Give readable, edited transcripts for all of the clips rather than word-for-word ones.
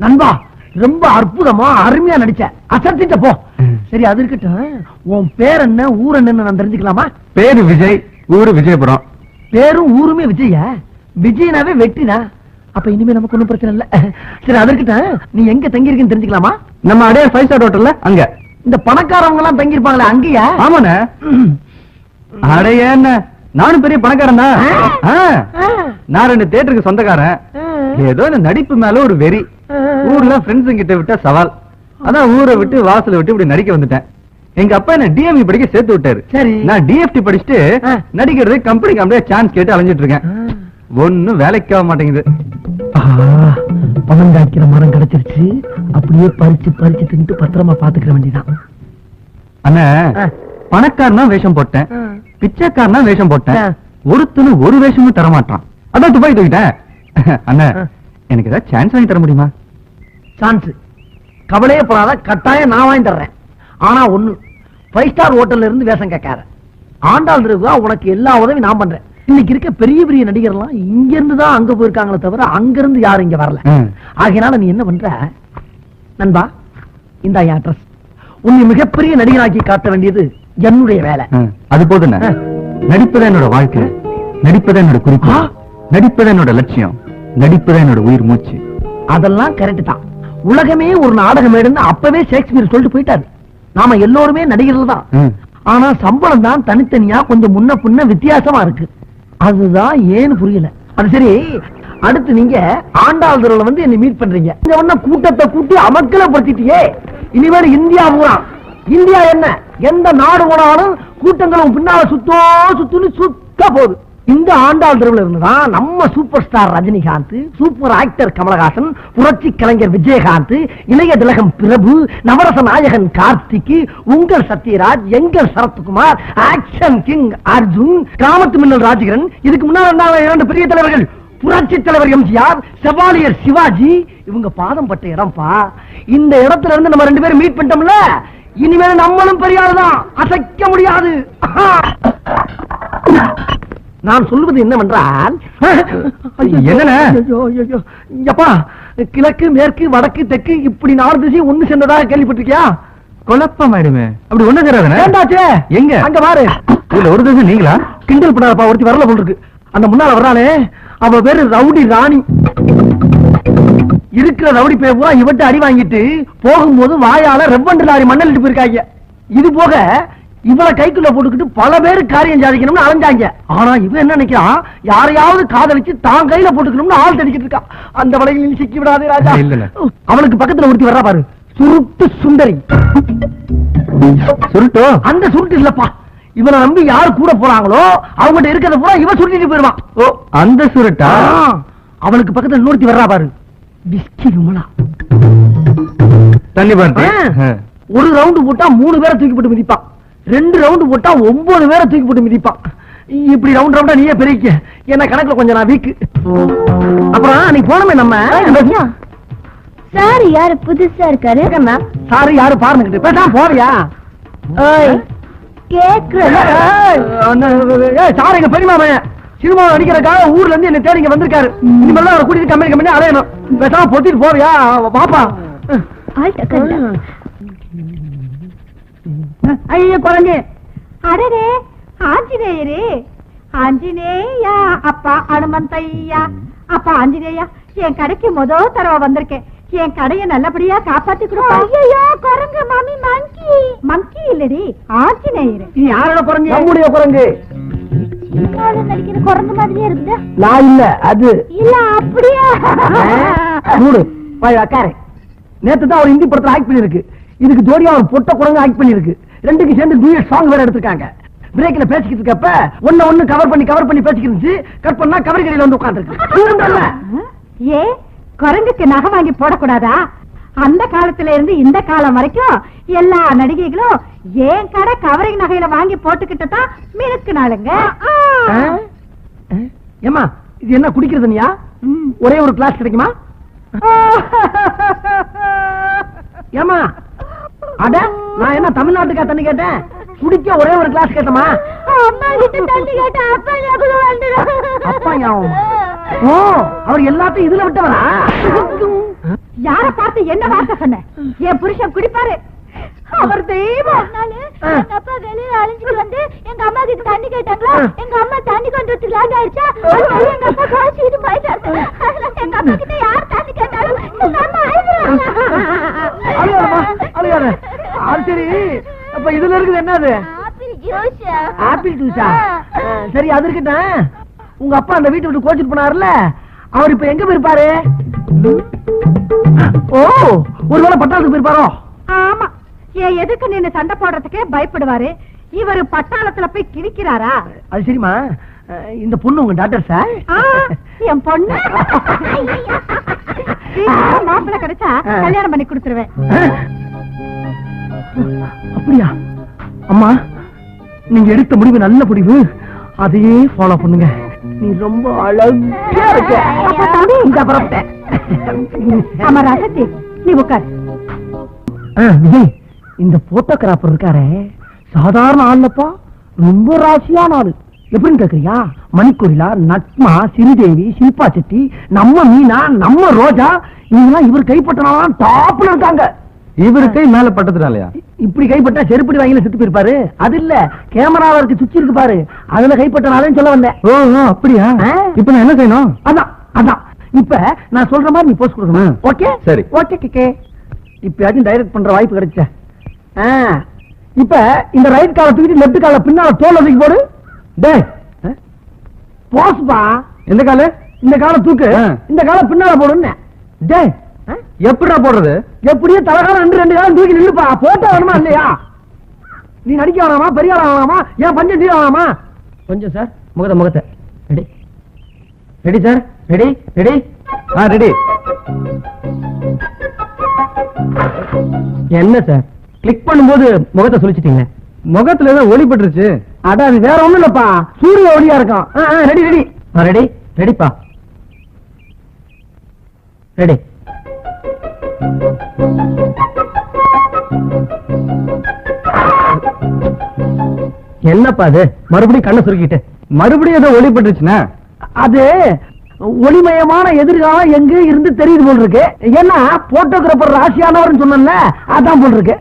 நண்பா, ரொம்ப அற்புதமா அருமையா நடிச்ச, அசத்திட்ட போ. சரி, அது இருக்கட்டும். உன் பேர் என்ன, ஊர் என்னன்னு நான் தெரிஞ்சுக்கலாமா? பேரு விஜய், ஊரு விஜயபுரம். பேரும் ஊருமே விஜய? விஜயனாவே வெட்டினா? அப்ப இனிமே நமக்கு ஒண்ணும் பிரச்சனை இல்ல. சரி, அது இருக்கட்டும். நீ எங்க தங்கி இருக்கேன்னு தெரிஞ்சுக்கலாமா? நம்ம அடையார் 5 ஸ்டார் ஹோட்டல்ல. அங்க இந்த பணக்காரவங்க எல்லாம் தங்கி இருப்பாங்களே, அங்கயா? ஆமாண்ணே. அடைய என்ன, நானும் பெரிய பணக்காரன் தான். நான் 2 தியேட்டருக்கு சொந்தக்காரன். ஏதோ இந்த நடிப்பு மேல ஒரு வெறி. ஊர்ல ஃப்ரெண்ட்ஸ் கிட்ட விட்ட சவால். அதான் ஊரை விட்டு வாசலை விட்டு இப்படி நடிக்க வந்துட்டேன். எங்க அப்பா என்ன டிஎம்இ படிக்க சேர்த்து விட்டாரு. சரி, நான் டிஎஃப்டி படிச்சுட்டு நடிக்கிறது கம்பெனி சான்ஸ் கேட்டு அலைஞ்சிட்டு இருக்கேன். ஒன்னும் வேலைக்கு ஆக மாட்டேங்குது. பணம் காய்க்கிற மரம் கிடைச்சிருச்சு. அப்படியே பறிச்சு பறிச்சு தின்ட்டு பத்திரமா பாத்துக்கிற வேண்டியதான். அண்ணா, பணக்காரனா வேஷம் போட்டேன், பிச்சைக்காரனா வேஷம் போட்டேன். ஒருத்தனும் ஒரு வேஷமும் தர மாட்டான். அதான் துபாய் தூக்கிட்டேன். அண்ணா, எனக்கு ஏதாவது சான்ஸ் வாங்கி தர முடியுமா? சான்ஸ் கவலையே போடாத, கட்டாயம் நான் வாங்கி தர்றேன். ஆனா ஒண்ணு, 5 ஸ்டார் ஹோட்டல்ல இருந்து வேஷம் கேட்காத. ஆண்டாள் இருக்குதா, உனக்கு எல்லா உதவி நான் பண்றேன். இன்னைக்கு இருக்க பெரிய பெரிய நடிகர்லாம் இங்க இருந்து தான் அங்க போயிருக்காங்களே தவிர அங்க இருந்து யாரும் இங்க வரல. ஆகையினால நீ என்ன பண்ற நண்பா, இந்த அட்ரஸ். உன்னை மிகப்பெரிய நடிகராக்கி காட்ட வேண்டியது என்னுடைய வேலை. அது போதும். நடிப்பதான் என்னோட வாழ்க்கை, நடிப்பதான் என்னோட குறிப்பு, நடிப்பதான் என்னோட லட்சியம், நடிப்பதான் என்னோட உயிர் மூச்சு. அதெல்லாம் கரெக்ட் தான். உலகமே ஒரு நாடகம் எடுன்னு அப்பவே ஷேக்ஸ்பியர் சொல்லிட்டு போயிட்டாரு. நாம எல்லோருமே நடிகர்கள் தான். ஆனா சம்பளம் தான் தனித்தனியா கொஞ்சம் முன்ன பின்ன வித்தியாசமா இருக்கு. அதுதான் ஏன்னு புரியல. அது சரி, அடுத்து நீங்க ஆண்டாள் தெருவுல வந்து என்ன மீட் பண்றீங்க. இந்த ஒண்ணு கூட்டத்தை கூட்டி அமக்கலப்படுத்திட்டியே. இனிமேல் இந்தியா பூரா, இந்தியா என்ன எந்த நாடு போனாலும் கூட்டங்களும் பின்னால சுத்துன்னு சுத்த போகுது. இந்த ஆண்டாள் தெருவுல இருந்துதான் நம்ம super star Rajinikanth, super actor Kamal Haasan, புரட்சி கலைஞர் விஜயகாந்த், இளைய திலகம் பிரபு, நவரச நாயகன் கார்த்திக், உங்கள் சத்யராஜ், எங்கள் சரத்குமார், ஆக்ஷன் கிங் அர்ஜுன், கிராமத்து மின்னல் ராஜகிரன், இதுக்கு முன்னால் 2 பெரிய தலைவர்கள், புரட்சி தலைவர் எம்ஜிஆர், செவாலியர் சிவாஜி, இவங்க பாதம் பட்ட இடம்பா. இந்த இடத்துல இருந்து நம்ம 2 பேரும் மீட் பண்ணிட்டோம்ல, இனிமேல் நம்மளும் பெரிய ஆளுதான், அசைக்க முடியாது. நான் சொல்லுவது என்னவென்றால், கிழக்கு மேற்கு வடக்கு தெற்கு இப்படி 4 திசை ஒண்ணு சேர்ந்ததாக கேள்விப்பட்டிருக்கியா? குழப்பம் ஆயிடுமே. அப்படி ஒண்ணு சேராதே. எங்க அங்க பாரு, இதுல ஒரு திசை நீங்களா? கிண்டல் பண்ணாதப்பா, ஒருத்தி வரல போல் இருக்கு. அந்த முன்னால வர்றானே, அவ பேரு ரவுடி ராணி. இருக்கிற ரவுடி பேர் பூரா இவட்டு அடி வாங்கிட்டு போகும்போது வாயால ரெவண்டு லாரி மண்ணலிட்டு போயிருக்காங்க. இது போக இவளை கைக்குள்ள போட்டுக்கிட்டு பல பேரு காரியம் சாதிக்கணும்னு அலைஞ்சாங்க. ஆனா இவன் என்ன நினைக்கிறான், யாரையாவது காதலிச்சு தான் கையில போட்டுக்கணும்னு ஆள் தடிக்கிட்டு இருக்கான். அந்த வலையில் சிக்கி விடாதே ராஜா. அவனுக்கு பக்கத்துல ஒருத்தி வர்றா பாரு, சுருட்டு சுண்டரி. சுருட்டோ? அந்த சுருட்டு இல்லப்பா, இவனை நம்பி யாரு கூட போறாங்களோ அவங்ககிட்ட இருக்கிறத பூரா இவன் சுருட்டிட்டு போயிருவான். ஓ, அந்த சுருட்டா? அவனுக்கு பக்கத்துல இன்னொருத்தி வர்றா பாரு, பிஸ்கி விமலா. தண்ணி பாரு. ஒரு ரவுண்டு போட்டா 3 பேரை தூக்கி போட்டு மிதிப்பான், 2 ரவுண்டு போட்டா 9 பேரை தூக்கி போட்டு மிதிப்பான். இப்படி ரவுண்ட் ரவுண்டா நீயே பெருக்க, என்ன கணக்குல கொஞ்சம் நான் வீக்கு. அப்புறம் நீ போனமே நம்ம சார் யாரு புதுசா இருக்காரு? சாரு யாரு பாருங்க, பேசாம போறியா? சார் எங்க பெரியமாமன் சினிமா நடிக்கிறதுக்காக ஊர்ல இருந்து என்ன தேடி இங்க வந்திருக்காரு. இனிமேல் அவரை கூட்டிட்டு கம்பெனி அலையணும். பேசாம பொத்திட்டு போவியா? பாப்பா. ஐயோ குழந்தை, அடரே ஆஞ்சநேயரே, ஆஞ்சநேயா அப்பா அனுமந்தையா. அப்பா ஆஞ்சநேயா, என் கடைக்கு முதல் தடவை வந்திருக்கேன். என் கடையை நல்லபடியா காப்பாத்தி கொடுப்பா. ஐயோ குரங்கு மாமி, மங்கி. மங்கி இல்லடி, ஆஞ்சநேயர். நீ யாரோட குரங்கு? நம்முடைய குரங்கு. நடிக்கிற குரங்கு மாதிரியே இருக்குது. நான் இல்ல, அது இல்ல. அப்படியா? நேத்து தான் ஒரு ஹிந்தி படத்துல ஆக்ட் பண்ணிருக்கு. இதுக்கு ஜோடியா ஒரு பொட்ட குரங்கு ஆக்ட் பண்ணிருக்கு. 2க்கு சேர்ந்து டூயட் சாங் வேற எடுத்திருக்காங்க. பிரேக்ல பேசிக்கிட்டு இருக்கப்ப ஒண்ணு கவர் பண்ணி பேசிக்கிட்டு இருந்துச்சு. கட் பண்ணா கவரி கடையில வந்து உட்கார்ந்துருக்கு. ஏ, குரங்குக்கு நகை வாங்கி போடக்கூடாதா? அந்த காலத்துல இருந்து இந்த காலம் வரைக்கும் எல்லா நடிகைகளும் ஏன் கடை கவரிங் நகையில வாங்கி போட்டுக்கிட்டு தான் மினுக்குனாளுங்க. ஏமா, இது என்ன குடிக்கிறதுனியா? ஒரே ஒரு கிளாஸ் கிடைக்குமா? ஏமா, அட நான் என்ன தமிழ்நாட்டுக்கா தண்ணி கேட்டேன்? குடிக்க ஒரே ஒரு கிளாஸ் கேட்டமா? அம்மா கிட்ட தண்ணி கேட்டா அப்பா ஞாபகம் வந்துடும். அப்பா ஞாபகம்? ஓ, அவர் எல்லாத்தையும் இதுல விட்டவரா? யார பார்த்து என்ன வார்த்தை சொன்ன? என் புருஷன் குடிப்பாரு, அவர் தெய்வம். எங்க அப்பா வெளியில அழிஞ்சிட்டு வந்து எங்க அம்மா கிட்ட தண்ணி கேட்டாங்களா, எங்க அம்மா தண்ணி கொண்டு வரலான்னு ஆயிடுச்சா, எங்க அப்பா காய்ச்சிட்டு போயிட்டாரு. எங்க அப்பா கிட்ட யார் தண்ணி கேட்டாலும் எங்க அம்மா அழுகாத. அது சரி, அப்ப இதுல இருக்குது என்னது? Apple juice. ஆப்பிள் ஜூஸா? சரி, அது இருக்கட்டும். உங்க அப்பா அந்த வீட்டை விட்டு கோச்சிட்டு போனார்ல, அவர் இப்ப எங்க போயிருப்பாரு? ஓ, ஒருவேளை பட்டாளத்துக்கு போயிருப்பாரோ? ஆமா, என் எதுக்கு நின்னு சண்டை போடுறதுக்கே பயப்படுவாரு. இவரு பட்டாளத்துல போய் கிழிக்கிறாரா? அது சரிமா, இந்த பொண்ணு உங்க டாக்டர் சார்? என் பொண்ணு மாப்பிள்ள கிடைச்சா கல்யாணம் பண்ணி கொடுத்துருவேன். அப்படியா? அம்மா, நீங்க எடுத்த முடிவு நல்ல முடிவு, அதையே ஃபாலோ பண்ணுங்க. நீ ரொம்ப அழகா இருக்க. இந்த பரப்ப ஆமா ராசத்தி, நீ உட்கார். விஜய், இந்த போட்டோகிராஃபர் இருக்காரே சாதாரண ஆள்லப்பா, ரொம்ப ராசியான ஆளு. எப்படின்னு கேக்குறியா? மணிக்கொரிலா, நட்மா, சிறிதேவி, சில்பா செட்டி, நம்ம மீனா, நம்ம ரோஜா, இவங்கெல்லாம் இவர் கைப்பற்றினாலும் டாப்ல இருக்காங்க. இவரு கை மேல பட்டதுனாலயா? இப்படி கைப்பட்டா செருப்படி வாங்கில செத்து போயிருப்பாரு. அது இல்ல, கேமரால இருக்கு சுச்சி இருக்கு பாரு, அதுல கைப்பற்றினாலும் சொல்ல வந்தேன். ஓ, அப்படியா? இப்ப நான் என்ன செய்யணும்? அதான் இப்ப நான் சொல்ற மாதிரி நீ போஸ்ட் கொடுக்கணும். ஓகே? சரி. ஓகே கேக்கே. இப்பயாச்சும் டைரக்ட் பண்ற வாய்ப்பு கிடைச்ச. இப்ப இந்த ரைட் கால தூக்கிட்டு லெஃப்ட் கால பின்னால தோல்ல தூக்கி போடு. டேய், போஸ்பா. இந்த கால தூக்கு, இந்த கால பின்னால போடுன்னு. டேய், எப்படிடா போடுறது? எப்படியே தலகாலம் ரெண்டு காலம் தூக்கி நின்னுப்பா. போட்டோ வேணுமா இல்லையா? நீ நடிக்க வேணாமா, பெரிய ஆளா வேணாமா, ஏன் பஞ்சம் தீர வேணாமா? கொஞ்சம் சார், முகத்தை ready ready sir, ready ready ready. என்ன சார், கிளிக் பண்ணும்போது முகத்தை சொல்லிச்சிட்டீங்க. முகத்துல ஏதோ ஒளி பட்டுருச்சு. அட, அது வேற ஒண்ணும் இல்லப்பா, சூரிய ஒளியா இருக்கும். ரெடி ரெடி ரெடி ரெடிப்பா, ரெடி. என்னப்பா அது, மறுபடியும் கண்ணை சுருக்கிட்டு? மறுபடியும் ஏதோ ஒளி பட்டுருச்சுன்னா? அது ஒளிமயமான எதிர்காலம் எங்க இருந்து தெரியுது போல் இருக்கு. ஏன்னா போட்டோகிராபர் ராசியானவர் சொன்னல, அதான் போல் இருக்கு.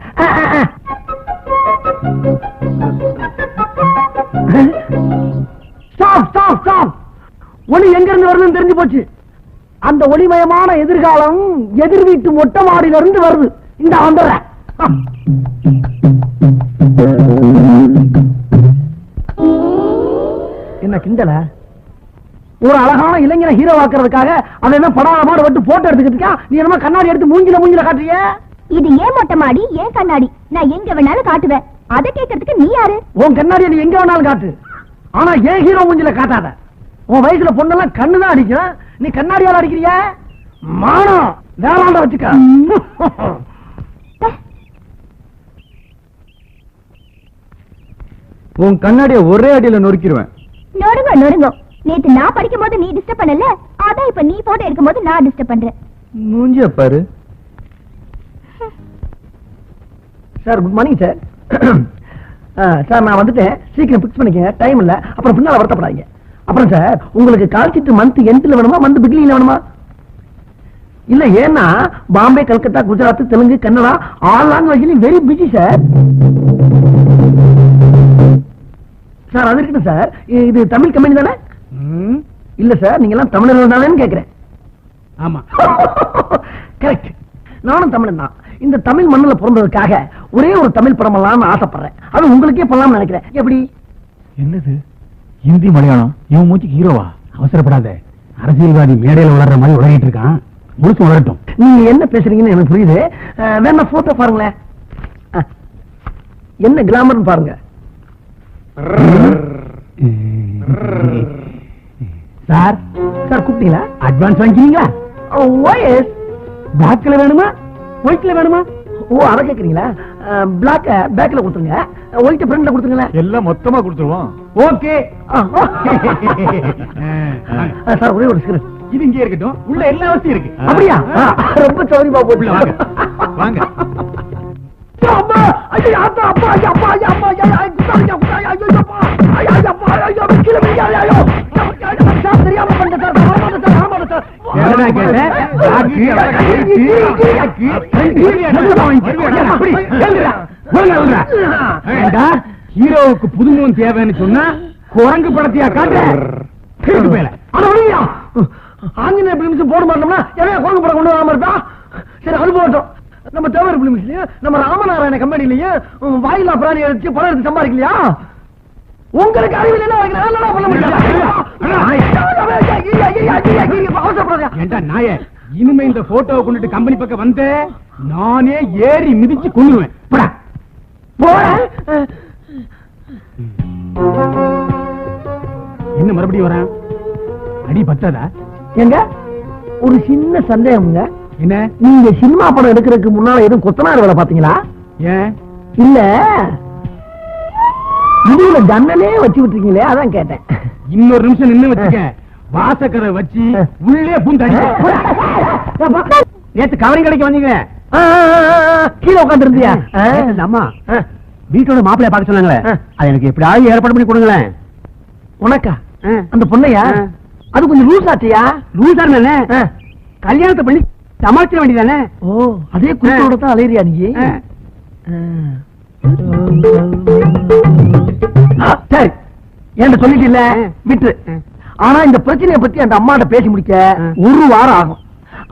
ஒளி எங்க இருந்து வருதுன்னு தெரிஞ்சு போச்சு. அந்த ஒளிமயமான எதிர்காலம் எதிர் வீட்டு மொட்டை மாடியில இருந்து வருது. இந்த வந்துடுற என்ன கிண்டல? ஒரு அழகான இளைஞரை ஹீரோ ஆக்குறதுக்காக அவன் என்ன படாத விட்டு போட்டோ எடுத்துக்கிட்டு நீ என்ன கண்ணாடி எடுத்து மூஞ்சில காட்டுறிய? இது ஏன் மொட்டை மாடி, ஏன் கண்ணாடி? நான் எங்க வேணாலும் காட்டுவேன். அதை கேட்கறதுக்கு நீ யாரு? உன் கண்ணாடியை நீ எங்க வேணாலும் காட்டு, ஆனா ஏன் ஹீரோ மூஞ்சில காட்டாத. உன் வயசுல பொண்ணெல்லாம் கண்ணுதான் அடிக்கும், நீ கண்ணாடியால அடிக்கிறிய? மானம் வேளாண்ட வச்சுக்க. உன் கண்ணாடிய ஒரே அடியில நொறுக்கிடுவேன். நொறுங்க நொறுங்க. நேத்து நான் படிக்கும் போது நீ டிஸ்டர்ப் பண்ணல, அதான் இப்ப நீ போட்டோ எடுக்கும் போது நான் டிஸ்டர்ப் பண்றேன். மூஞ்சிய பாரு. Sir, good morning sir. Sir, நான் வந்துட்டேன், சீக்கிரம் பிக்ஸ் பண்ணிக்கங்க, டைம் இல்ல, அப்புறம் பின்னால வருத்தப்படாதீங்க. அப்புறம் சார், உங்களுக்கு கால் ஷீட் மந்த் எண்ட்ல வேணுமா, மந்த் பிகினிங்ல வேணுமா? இல்ல, ஏன்னா பாம்பே, கல்கத்தா, குஜராத், தெலுங்கு, கன்னடா ஆல் லாங்குவேஜ்லயும் வெரி பிஸி சார். சார், அது இருக்கட்டும் சார், இது தமிழ் கம்பெனி தானே? இல்ல சார், நீங்க எல்லாம் தமிழர்கள் தானேன்னு கேக்குறேன். ஆமா, கரெக்ட். நானும் தமிழன் தான். இந்த தமிழ் மண்ணுல பிறந்ததுக்காக ஒரே ஒரு தமிழ் படம் எல்லாம் ஆசைப்படுறேன். அது உங்களுக்கே பண்ணலாம்னு நினைக்கிறேன். எப்படி? என்னது ஹிந்தி மலையாளம்? இவன் மூச்சுக்கு ஹீரோவா? அவசரப்படாத, அரசியல்வாதி மேடையில வளர்ற மாதிரி உலகிட்டு இருக்கான், முழுசு வளரட்டும். நீங்க என்ன பேசுறீங்கன்னு எனக்கு புரியுது. வேணா போட்டோ பாருங்களேன். என்ன கிளாமர்னு பாருங்க. சார், சார் கூப்பிட்டீங்களா? அட்வான்ஸ் வாங்கிக்கிறீங்களா? ஓஎஸ். பேக்ல வேணுமா, ஒயிட்ல வேணுமா? ஓ, அத கேக்குறீங்களா? பிளாக் பேக்ல கொடுத்துருங்க, ஒயிட் ஃப்ரண்ட்ல கொடுத்துருங்க. எல்லாம் மொத்தமா கொடுத்துருவோம். ஓகே. சார், ஒரே ஒரு சிகரெட். இது இங்கே இருக்கட்டும், உள்ள எல்லா வசதியும் இருக்கு. அப்படியா? ரொம்ப சௌரியமா போட்டு வாங்க. அம்மா, ஐயா, அப்பா, அப்பா, ஐயா, அப்பா, ஐயா, அப்பா, ஐயா, தெரியாம ஹீரோவுக்கு புதுமுகம் தேவைன்னு சொன்னா குரங்கு படத்தையா காட்டு ஆஞ்சநேய பிலிம்ஸ் போட மாட்டோம்னா குரங்கு படம் கொண்டு வராம இருக்கா? சரி அது போட்டோம். நம்ம தேவர் பிலிம்ஸ்லயும் நம்ம ராமநாராயண கம்பெனிலயும் வாயிலா பிராணி எடுத்து படம் எடுத்து சம்பாதிக்கலையா? உங்களுக்கு அறிவில் என்ன பண்ண முடியாது. நாய இனிமே இந்த போட்டோவை கொண்டுட்டு கம்பெனி பக்கம் வந்து நானே ஏறி மிதிச்சு கொண்டுருவேன். என்ன மறுபடியும் வரேன்? அடி பத்தாதா? எங்க ஒரு சின்ன சந்தேகம்ங்க. என்ன? நீங்க சினிமா படம் எடுக்கிறதுக்கு முன்னால எதுவும் கொத்தனார் வேலை பாத்தீங்களா? ஏன் இல்ல இதுல ஜன்னலே வச்சு விட்டுருக்கீங்களே, அதான் கேட்டேன். இன்னொரு நிமிஷம் நின்னு வச்சுக்க, வாசக்கரை வச்சு உள்ளே பூந்தாடி. நேத்து கவரிங் கடைக்கு வந்தீங்க, கீழே உட்காந்து இருந்தியா? அம்மா வீட்டோட மாப்பிள்ளைய பார்க்க சொன்னாங்களே, அது எனக்கு எப்படியாவது ஏற்பாடு பண்ணி கொடுங்களேன். உனக்கா? அந்த பொண்ணையா? அது கொஞ்சம் லூஸ் ஆச்சியா? லூசா தானே, கல்யாணத்தை பண்ணி சமாளிச்சிட வேண்டியதானே. ஓ, அதே குடும்பத்தோட தான் அலையிறியா நீ? சரி, என்கிட்ட சொல்லிட்டு இல்ல விட்டு. ஆனா இந்த பிரச்சனையை பத்தி அந்த அம்மாட்ட பேசி முடிக்க ஒரு வாரம் ஆகும்.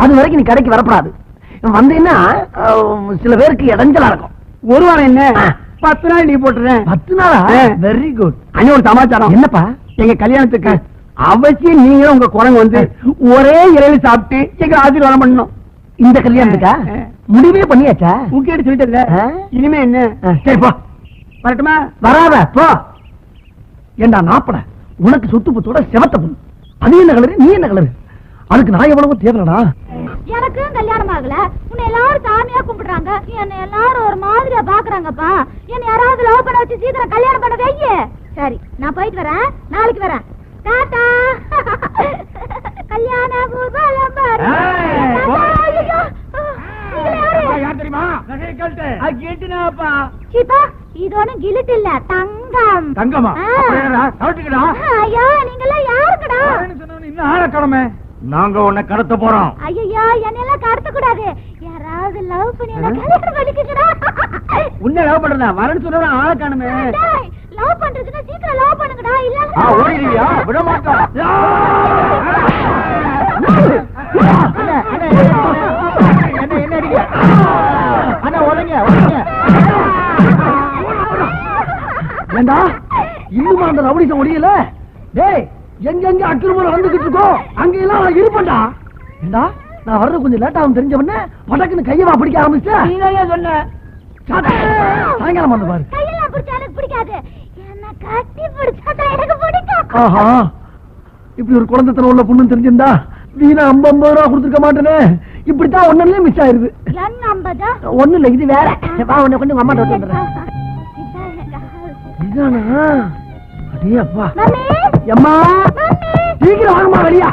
அது வரைக்கும் நீ கடைக்கு வரப்படாது. வந்தீங்கன்னா சில பேருக்கு இடைஞ்சலா இருக்கும். ஒரு வாரம் என்ன, 10 நாள் லீவ் போட்டுறேன். 10 நாளா? Very good. அண்ணே ஒரு சமாச்சாரம். என்னப்பா? எங்க கல்யாணத்துக்கு அவசியம் நீங்களும் உங்க குரங்கு வந்து ஒரே இரவு சாப்பிட்டு எங்க ஆசீர்வாதம் பண்ணணும். இந்த கல்யாணத்துக்கா? முடிவே பண்ணியாச்சா? முக்கிய சொல்லிட்டு இனிமே என்ன? சரி போ. வரட்டுமா? வராத போ. ஏண்டா நாப்பட, உனக்கு சொத்து புத்தோட செவத்த பொண்ணு. அது என்ன கலரு, நீ என்ன கலரு? அதுக்கு நான் எவ்வளவு தேவைடா? எனக்கு கல்யாணம் ஆகல, உன்னை எல்லாரும் சாமியா கும்பிடுறாங்க, என்ன எல்லாரும் ஒரு மாதிரியா பாக்குறாங்கப்பா. என்ன யாராவது லவ் பண்ண வச்சு சீக்கிரம் கல்யாணம் பண்ண வையே. சரி, நான் போயிட்டு வரேன், நாளைக்கு வரேன். டாடா. கல்யாண பூர்வலம் பாரு. இதோட கிலிட் இல்ல, தங்கம். தங்கமா? ஐயோ, நீங்கெல்லாம் யாருக்குடா? நாங்க உன்னை கடத்த போறோம். ஐயோ, என்னெல்லாம் கடத்த கூடாது. யாராவது லவ் பண்ணி என்ன கல்யாணம் பண்ணிக்கடா. உன்னை லவ் பண்றதா? வரன்னு சொன்னா ஆள காணுமே. லவ் பண்றதுன்னா சீக்கிரம் லவ் பண்ணுங்கடா, இல்ல ஓடிடுவியா? விட மாட்டோம். ஏண்டா இன்னுமா அந்த ரவுடிசம் ஒடியல? டேய், எங்க அக்கிரமம் நடந்துகிட்டு இருக்கோ அங்கெல்லாம் நான் இருப்பேன்டா. ஏண்டா நான் வர்றது கொஞ்சம் லேட் ஆகும் தெரிஞ்சவன படக்குன்னு கையவா பிடிக்க ஆரம்பிச்சா? நீங்க சொன்ன சாயங்காலம் வந்து பாரு. கையெல்லாம் பிடிச்சா எனக்கு பிடிக்காது, என்ன கட்டி பிடிச்சா எனக்கு பிடிக்கும். ஆஹா, இப்படி ஒரு குழந்தைத்தனம் உள்ள பொண்ணு தெரிஞ்சிருந்தா வீணா 50 ரூபா கொடுத்துருக்க மாட்டேனே. இப்படித்தான் ஒண்ணுலயே மிஸ் ஆயிருது. ஒண்ணு இல்ல, இது வேற. வா, உன்னை கொஞ்சம் அம்மாட்ட வந்துடுறேன். இதானா? அடே அப்பா. அம்மா சீக்கிரம் வாங்கம்மா வெளியா.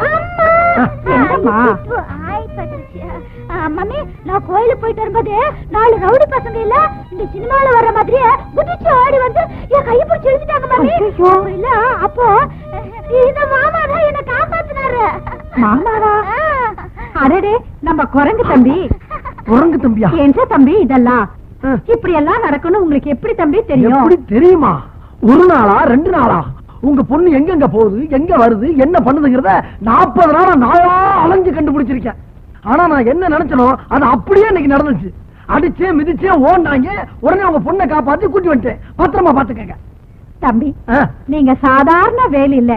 மம்மி, நான் கோயிலுக்கு போயிட்டு வரும்போது 4 ரவுடி பசங்க இல்ல இந்த சினிமால வர்ற மாதிரியே குதிச்சு ஆடி வந்து என் கையை பிடிச்சி இழுத்துட்டாங்க மம்மி. இல்ல அப்போ இந்த மாமா தான் என்ன காப்பாத்தினாரு. மாமாவா? அடடே, நம்ம குரங்கு தம்பி. குரங்கு தம்பியா? என்ன தம்பி இதெல்லாம்? இப்படி எல்லாம் நடக்கணும் உங்களுக்கு எப்படி தம்பி தெரியும்? எப்படி தெரியுமா? ஒரு நாளா 2 நாளா உங்க பொண்ணு எங்க போகுது, எங்க வருது, என்ன பண்ணுதுங்கிறத 40 நாளா நாளா அலைஞ்சு கண்டுபிடிச்சிருக்கேன். ஆனா நான் என்ன நினைச்சனோ அது அப்படியே இன்னைக்கு நடந்துச்சு. அடிச்சே மிதிச்சே ஓண்டாங்க. உடனே உங்க பொண்ணை காப்பாத்தி கூட்டி வந்துட்டேன். பத்திரமா பாத்துக்கங்க தம்பி. நீங்க சாதாரண வேலை இல்ல,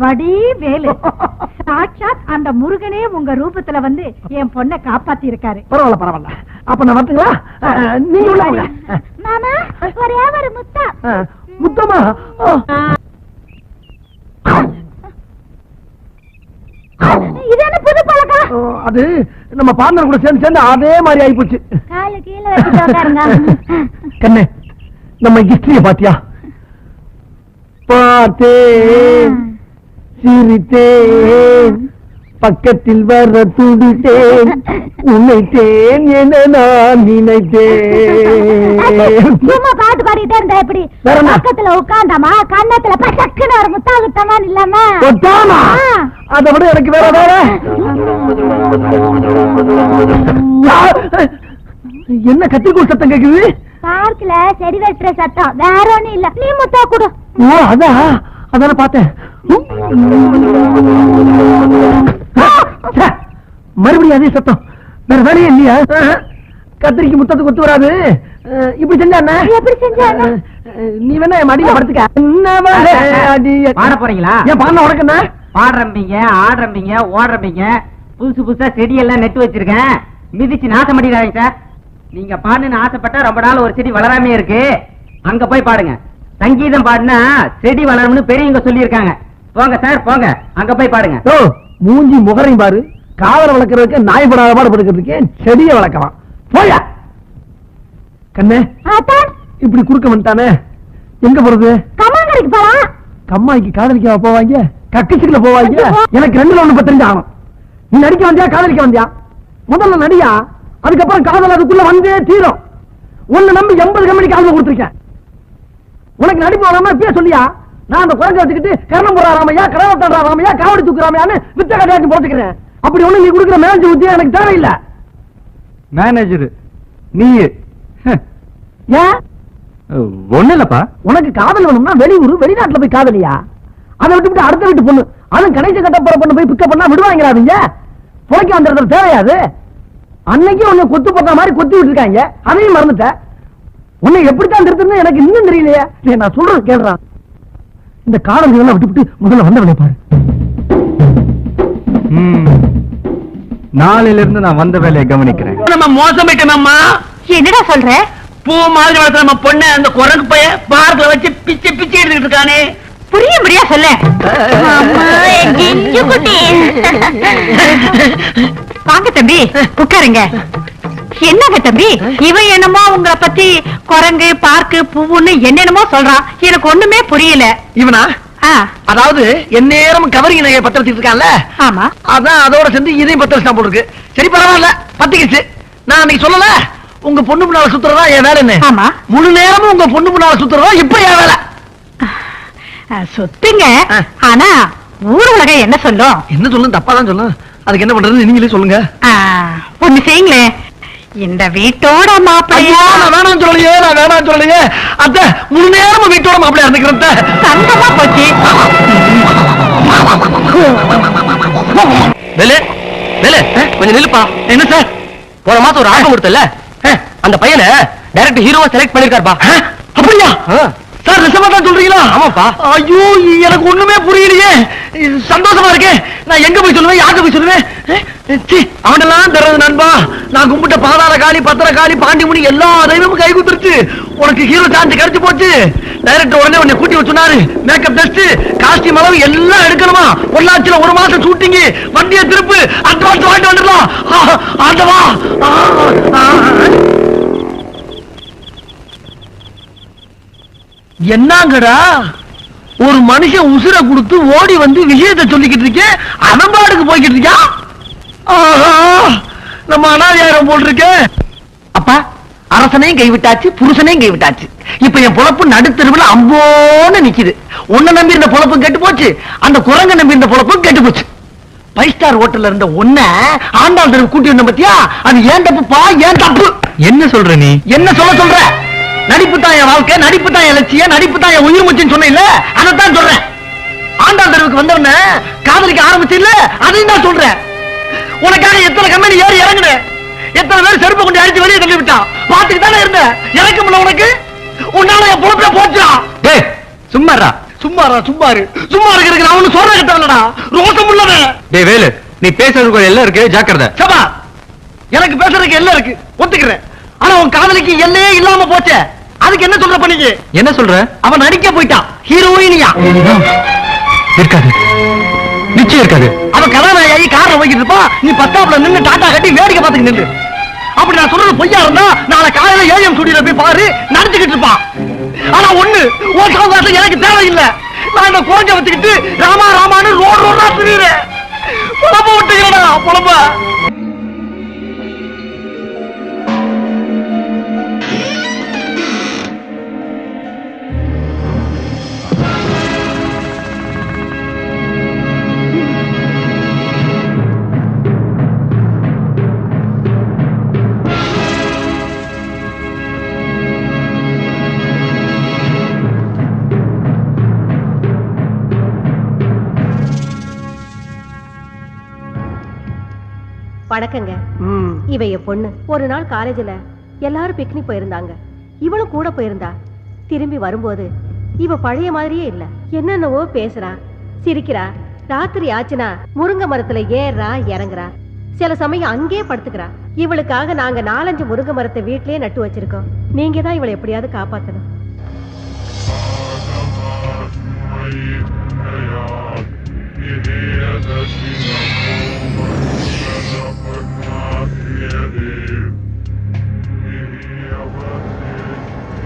வடி வேலை. சாட்சாத் அந்த முருகனே உங்க ரூபத்துல வந்து என் பொண்ணை காப்பாத்தி இருக்காரு. பரவாயில்ல பரவாயில்ல. அப்ப நான் வரட்டுங்களா? நீங்க உள்ள வாங்க. மாமா, ஒரே ஒரு முத்தா. முத்தமா? இது என்ன புது பழக்கம்? அது நம்ம பார்ட்னர் கூட சேர்ந்து அதே மாதிரி ஆயி போச்சு. கால கீழ வச்சு உட்காருங்க. கண்ணே, நம்ம ஹிஸ்டரிய பாத்தியா? பார்த்தேன், சிரித்தேன், பக்கத்தில் வர துடித்தேன் உன்னை தேன் என நான் நினைத்தேன். சும்மா பாட்டு பாடிட்டே இருந்தா எப்படி? பக்கத்துல உட்கார்ந்தாமா கண்ணத்துல பசக்குன்னு ஒரு முத்தாகுத்தமா இல்லாம அதை விட எனக்கு வேற என்ன கத்திரிக்கோள் சத்தம் கேக்குது? பார்க்கல செடி வெட்டுற சத்தம், வேற ஒண்ணும் இல்ல. நீ முத்தா கூட. ஓ அதான பார்த்தேன். மறுபடியும் அதே சத்தம், வேற வேலையே இல்லையா? கத்திரிக்கு முத்தத்துக்கு ஒத்து வராது. இப்படி செஞ்சா எப்படி செஞ்சா? நீ வேணா என் மடியில படுத்துக்க. பாட போறீங்களா? ஏன் பாடின உனக்கு என்ன? பாடுறம்பீங்க, ஆடுறம்பீங்க, ஓடுறம்பீங்க, புதுசு புதுசா செடி எல்லாம் நெட்டு வச்சிருக்கேன், மிதிச்சு நாசம் பண்ணிடாதீங்க சார். நீங்க பாடுன்னு ஆசைப்பட்டா ரொம்ப நாள் ஒரு செடி வளராமே இருக்கு, அங்க போய் பாடுங்க. சங்கீதம் பாடுனா செடி வளரும்னு பெரியவங்க சொல்லியிருக்காங்க. போங்க சார் போங்க, அங்க போய் பாடுங்க. ஓ மூஞ்சி முகரையும் பாரு, காதல வளர்க்கறதுக்கு நாய் படாத பாடு படுக்கிறதுக்கு செடியை வளர்க்கலாம். போயா கண்ணே, இப்படி குறுக்க வந்துட்டானே, எங்க போறது? கம்மாங்கரைக்கு போலாம். கம்மாய்க்கு காதலிக்க போவாங்க, கக்கிச்சுக்குள்ள போவாங்க. எனக்கு ரெண்டுல ஒண்ணு தெரிஞ்சு ஆகணும். நீ நடிக்க வந்தியா காதலிக்க வந்தியா? முதல்ல நடியா, அதுக்கப்புறம் காதல் அதுக்குள்ள வந்தே தீரும். ஒன்னு நம்பி 80 கம்பெனி காதல கொடுத்துருக்கேன். உனக்கு நடிப்பு வராம இப்பயே சொல்லியா? நான் அந்த குழந்தை வச்சுக்கிட்டு கரணம் போறாராமையா, கடவுத்தாராமையா, காவடி தூக்குறாமையான்னு வித்த கட்டாச்சு போட்டுக்கிறேன். அப்படி ஒண்ணு நீ கொடுக்குற மேனேஜர் உத்தியா எனக்கு தேவையில்லை. மேனேஜர் நீ ஏன்? ஒண்ணு இல்லப்பா, உனக்கு காதல் வேணும்னா வெளியூர் வெளிநாட்டுல போய் காதலியா? அதை விட்டு அடுத்த வீட்டு பொண்ணு, அதுவும் கடைசி கட்ட போற பொண்ணு போய் பிக்கப் பண்ணா விடுவாங்கிறாதீங்க. புழைக்க வந்துடுறது தேவையாது. அன்னைக்கு உன்னை கொத்து போட்ட மாதிரி கொத்தி விட்டுருக்காங்க, அதையும் மறந்துட்ட. உன்னை எப்படித்தான் திருத்தணும் எனக்கு இன்னும் தெரியலையே. நான் சொல்றது கேள்றான். இந்த காதல் எல்லாம் விட்டு முதல்ல வந்த வேலையை பாரு. நாளையில இருந்து நான் வந்த வேலையை கவனிக்கிறேன். நம்ம மோசமிட்டோம்மா. என்னடா சொல்ற? பூ மாதிரி வளர்த்த நம்ம பொண்ணு அந்த குரங்கு பைய பார்க்கல வச்சு பிச்சை பிச்சை எடுத்துட்டு இருக்கானே. புரியா சொல்ல. வாங்க தம்பி உட்காருங்க. என்னங்க தம்பி, இவன் என்னமோ உங்களை பத்தி குரங்கு பார்க்கு பூவுன்னு என்னென்னமோ சொல்றான், எனக்கு ஒண்ணுமே புரியல. இவனா? அதாவது என் நேரம் கவரிங் நகையை பத்த வச்சுட்டு இருக்கான்ல. ஆமா, அதான் அதோட சேர்ந்து இதையும் பத்த வச்சுட்டான் போல இருக்கு. சரி பரவாயில்ல, பத்திக்கிச்சு. நான் அன்னைக்கு சொல்லல உங்க பொண்ணு முன்னால சுத்துறதா என் வேலை என்ன? ஆமா, முழு நேரமும் உங்க பொண்ணு முன்னால சுத்துறதா இப்ப என் வேலை. சுத்துங்க, ஆனா ஊர் உலகம் என்ன சொல்லும்? என்ன சொல்லும்? தப்பா தான் சொல்லும். அதுக்கு என்ன பண்றது நீங்களே சொல்லுங்க. ஒண்ணு செய்யுங்களேன், இந்த வீட்டோட மாப்பிள்ளையா? வேணாம் சொல்லலையே, நான் வேணாம் சொல்லலையே. அத்த முழு நேரமும் வீட்டோட மாப்பிள்ளையா இருந்துக்கிறேன். சந்தமா போச்சு. கொஞ்சம் நில்லுப்பா. என்ன சார், போன மாசம் ஒரு ஆல்பம் கொடுத்தல, அந்த பையனை டைரக்டர் ஹீரோவா செலக்ட் பண்ணிருக்காருப்பா. அப்படியா சார்? நிஜமா தான் சொல்றீங்களா? ஆமாப்பா. ஐயோ எனக்கு ஒண்ணுமே புரியலையே. சந்தோஷமா இருக்கே. நான் எங்க போய் சொல்லுவேன், யாருக்கு போய் சொல்லுவேன்? அவனெல்லாம் தர்றது நண்பா. நான் கும்பிட்ட பாதாள காளி, பத்திர காளி, பாண்டிமுனி எல்லா தெய்வமும் கை குத்துருச்சு. உனக்கு ஹீரோ சான்ஸ் கிடைச்சு போச்சு. டைரக்டர் உடனே உன்னை கூட்டி வச்சுனாரு. மேக்கப் டெஸ்ட், காஸ்டியூம் அளவு எல்லாம் எடுக்கணுமா. பொள்ளாச்சியில 1 மாசம் ஷூட்டிங், வண்டியை திருப்பு, அட்வான்ஸ் வாங்கிட்டு வந்துடலாம். ஆண்டவா, என்னங்கடா ஒரு மனுஷன் உசுரை கொடுத்து ஓடி வந்து விஷயத்தை சொல்லிக்கிட்டு இருக்கேன், அவன்பாடுக்கு போய்கிட்டு இருக்கான். நம்ம அனாதியாரம் போட்டிருக்க. அப்பா, அரசனையும் கைவிட்டாச்சு, புருஷனையும் கைவிட்டாச்சு. இப்ப என் பொழப்பு நடுத்தருவில் அம்போன்னு நிக்குது. உன்னை நம்பி இந்த பொழப்பும் கெட்டு போச்சு, அந்த குரங்க நம்பி இந்த பொழப்பும் கெட்டு போச்சு. 5 ஸ்டார் ஹோட்டல்ல இருந்த ஒன்ன ஆண்டாள் தெருவு கூட்டி வந்த பத்தியா? அது ஏன் தப்புப்பா, ஏன் தப்பு? என்ன சொல்ற நீ? என்ன சொல்ற? நடிப்பு தான் என் வாழ்க்கை, நடிப்பு தான் என் லட்சியம், நடிப்பு தான் என் உயிர் முச்சுன்னு சொன்ன இல்ல, அதைத்தான் சொல்றேன். ஆண்டாள் தெருவுக்கு வந்தவன காதலிக்க ஆரம்பிச்சு இல்ல, அதையும் தான் சொல்றேன். உனக்காக எத்தனை கம்பெனி ஏறி இறங்குன, எத்தனை பேர் செருப்பு கொண்டு அடிச்சு வெளியே தள்ளி விட்டான். பாத்துக்கு தானே இருந்த, இறக்க முடியல உனக்கு. உன்னால என் பொழப்ப போச்சா? சும்மாரா சும்மாரா? சும்மாரு சும்மா இருக்கிறதுக்கு நான் ஒண்ணு சொல்ற கிட்டவனடா, ரோசம் உள்ளவன். டேய் வேலு, நீ பேசுறதுக்கு எல்லாம் இருக்கு, ஜாக்கிரதை. சபா, எனக்கு பேசுறதுக்கு எல்லாம் இருக்கு, ஒத்துக்கிறேன். ஆனா உன் காதலிக்கு எல்லையே இல்லாம போச்சே, அதுக்கு என்ன சொல்ற பண்ணிக்கு? என்ன சொல்ற? அவன் நடிக்க போயிட்டான், ஹீரோயினியா. இருக்காது, நிச்சயம் இருக்காது. அவன் கதாநாயகி கார்ல போய்கிட்டு இருப்பா, நீ பஸ்டாப்ல நின்னு டாட்டா கட்டி வேடிக்கை பார்த்துக்கு நின்று. அப்படி நான் சொல்றது பொய்யா இருந்தா நாளை காலையில ஏஎம் ஸ்டுடியோல போய் பாரு, நடிச்சுக்கிட்டு இருப்பான். ஆனா ஒண்ணு, உன் சவகாசம் எனக்கு தேவையில்லை. நான் இந்த குறைஞ்ச வச்சுக்கிட்டு ராமா ராமான்னு ரோடு ரோடா திரியுறேன். புலம்ப விட்டுக்கிறடா புலம்ப. வணக்கங்க. இவ என் பொண்ணு. ஒரு நாள் காலேஜ்ல எல்லாரும் பிக்னிக் போயிருந்தாங்க. இவளும் கூட போயிருந்தா. திரும்பி வரும்போது இவ பழைய மாதிரியே இல்ல. என்னென்னவோ பேசுறா, சிரிக்கிறா. ராத்திரி ஆச்சுனா முருங்கை மரத்துல ஏறா இறங்குறா. சில சமயம் அங்கே படுத்துக்கிறா. இவளுக்காக நாங்க 4-5 முருங்கை மரத்தை வீட்லயே நட்டு வச்சிருக்கோம். நீங்க தான் இவளை எப்படியாவது காப்பாத்தணும்.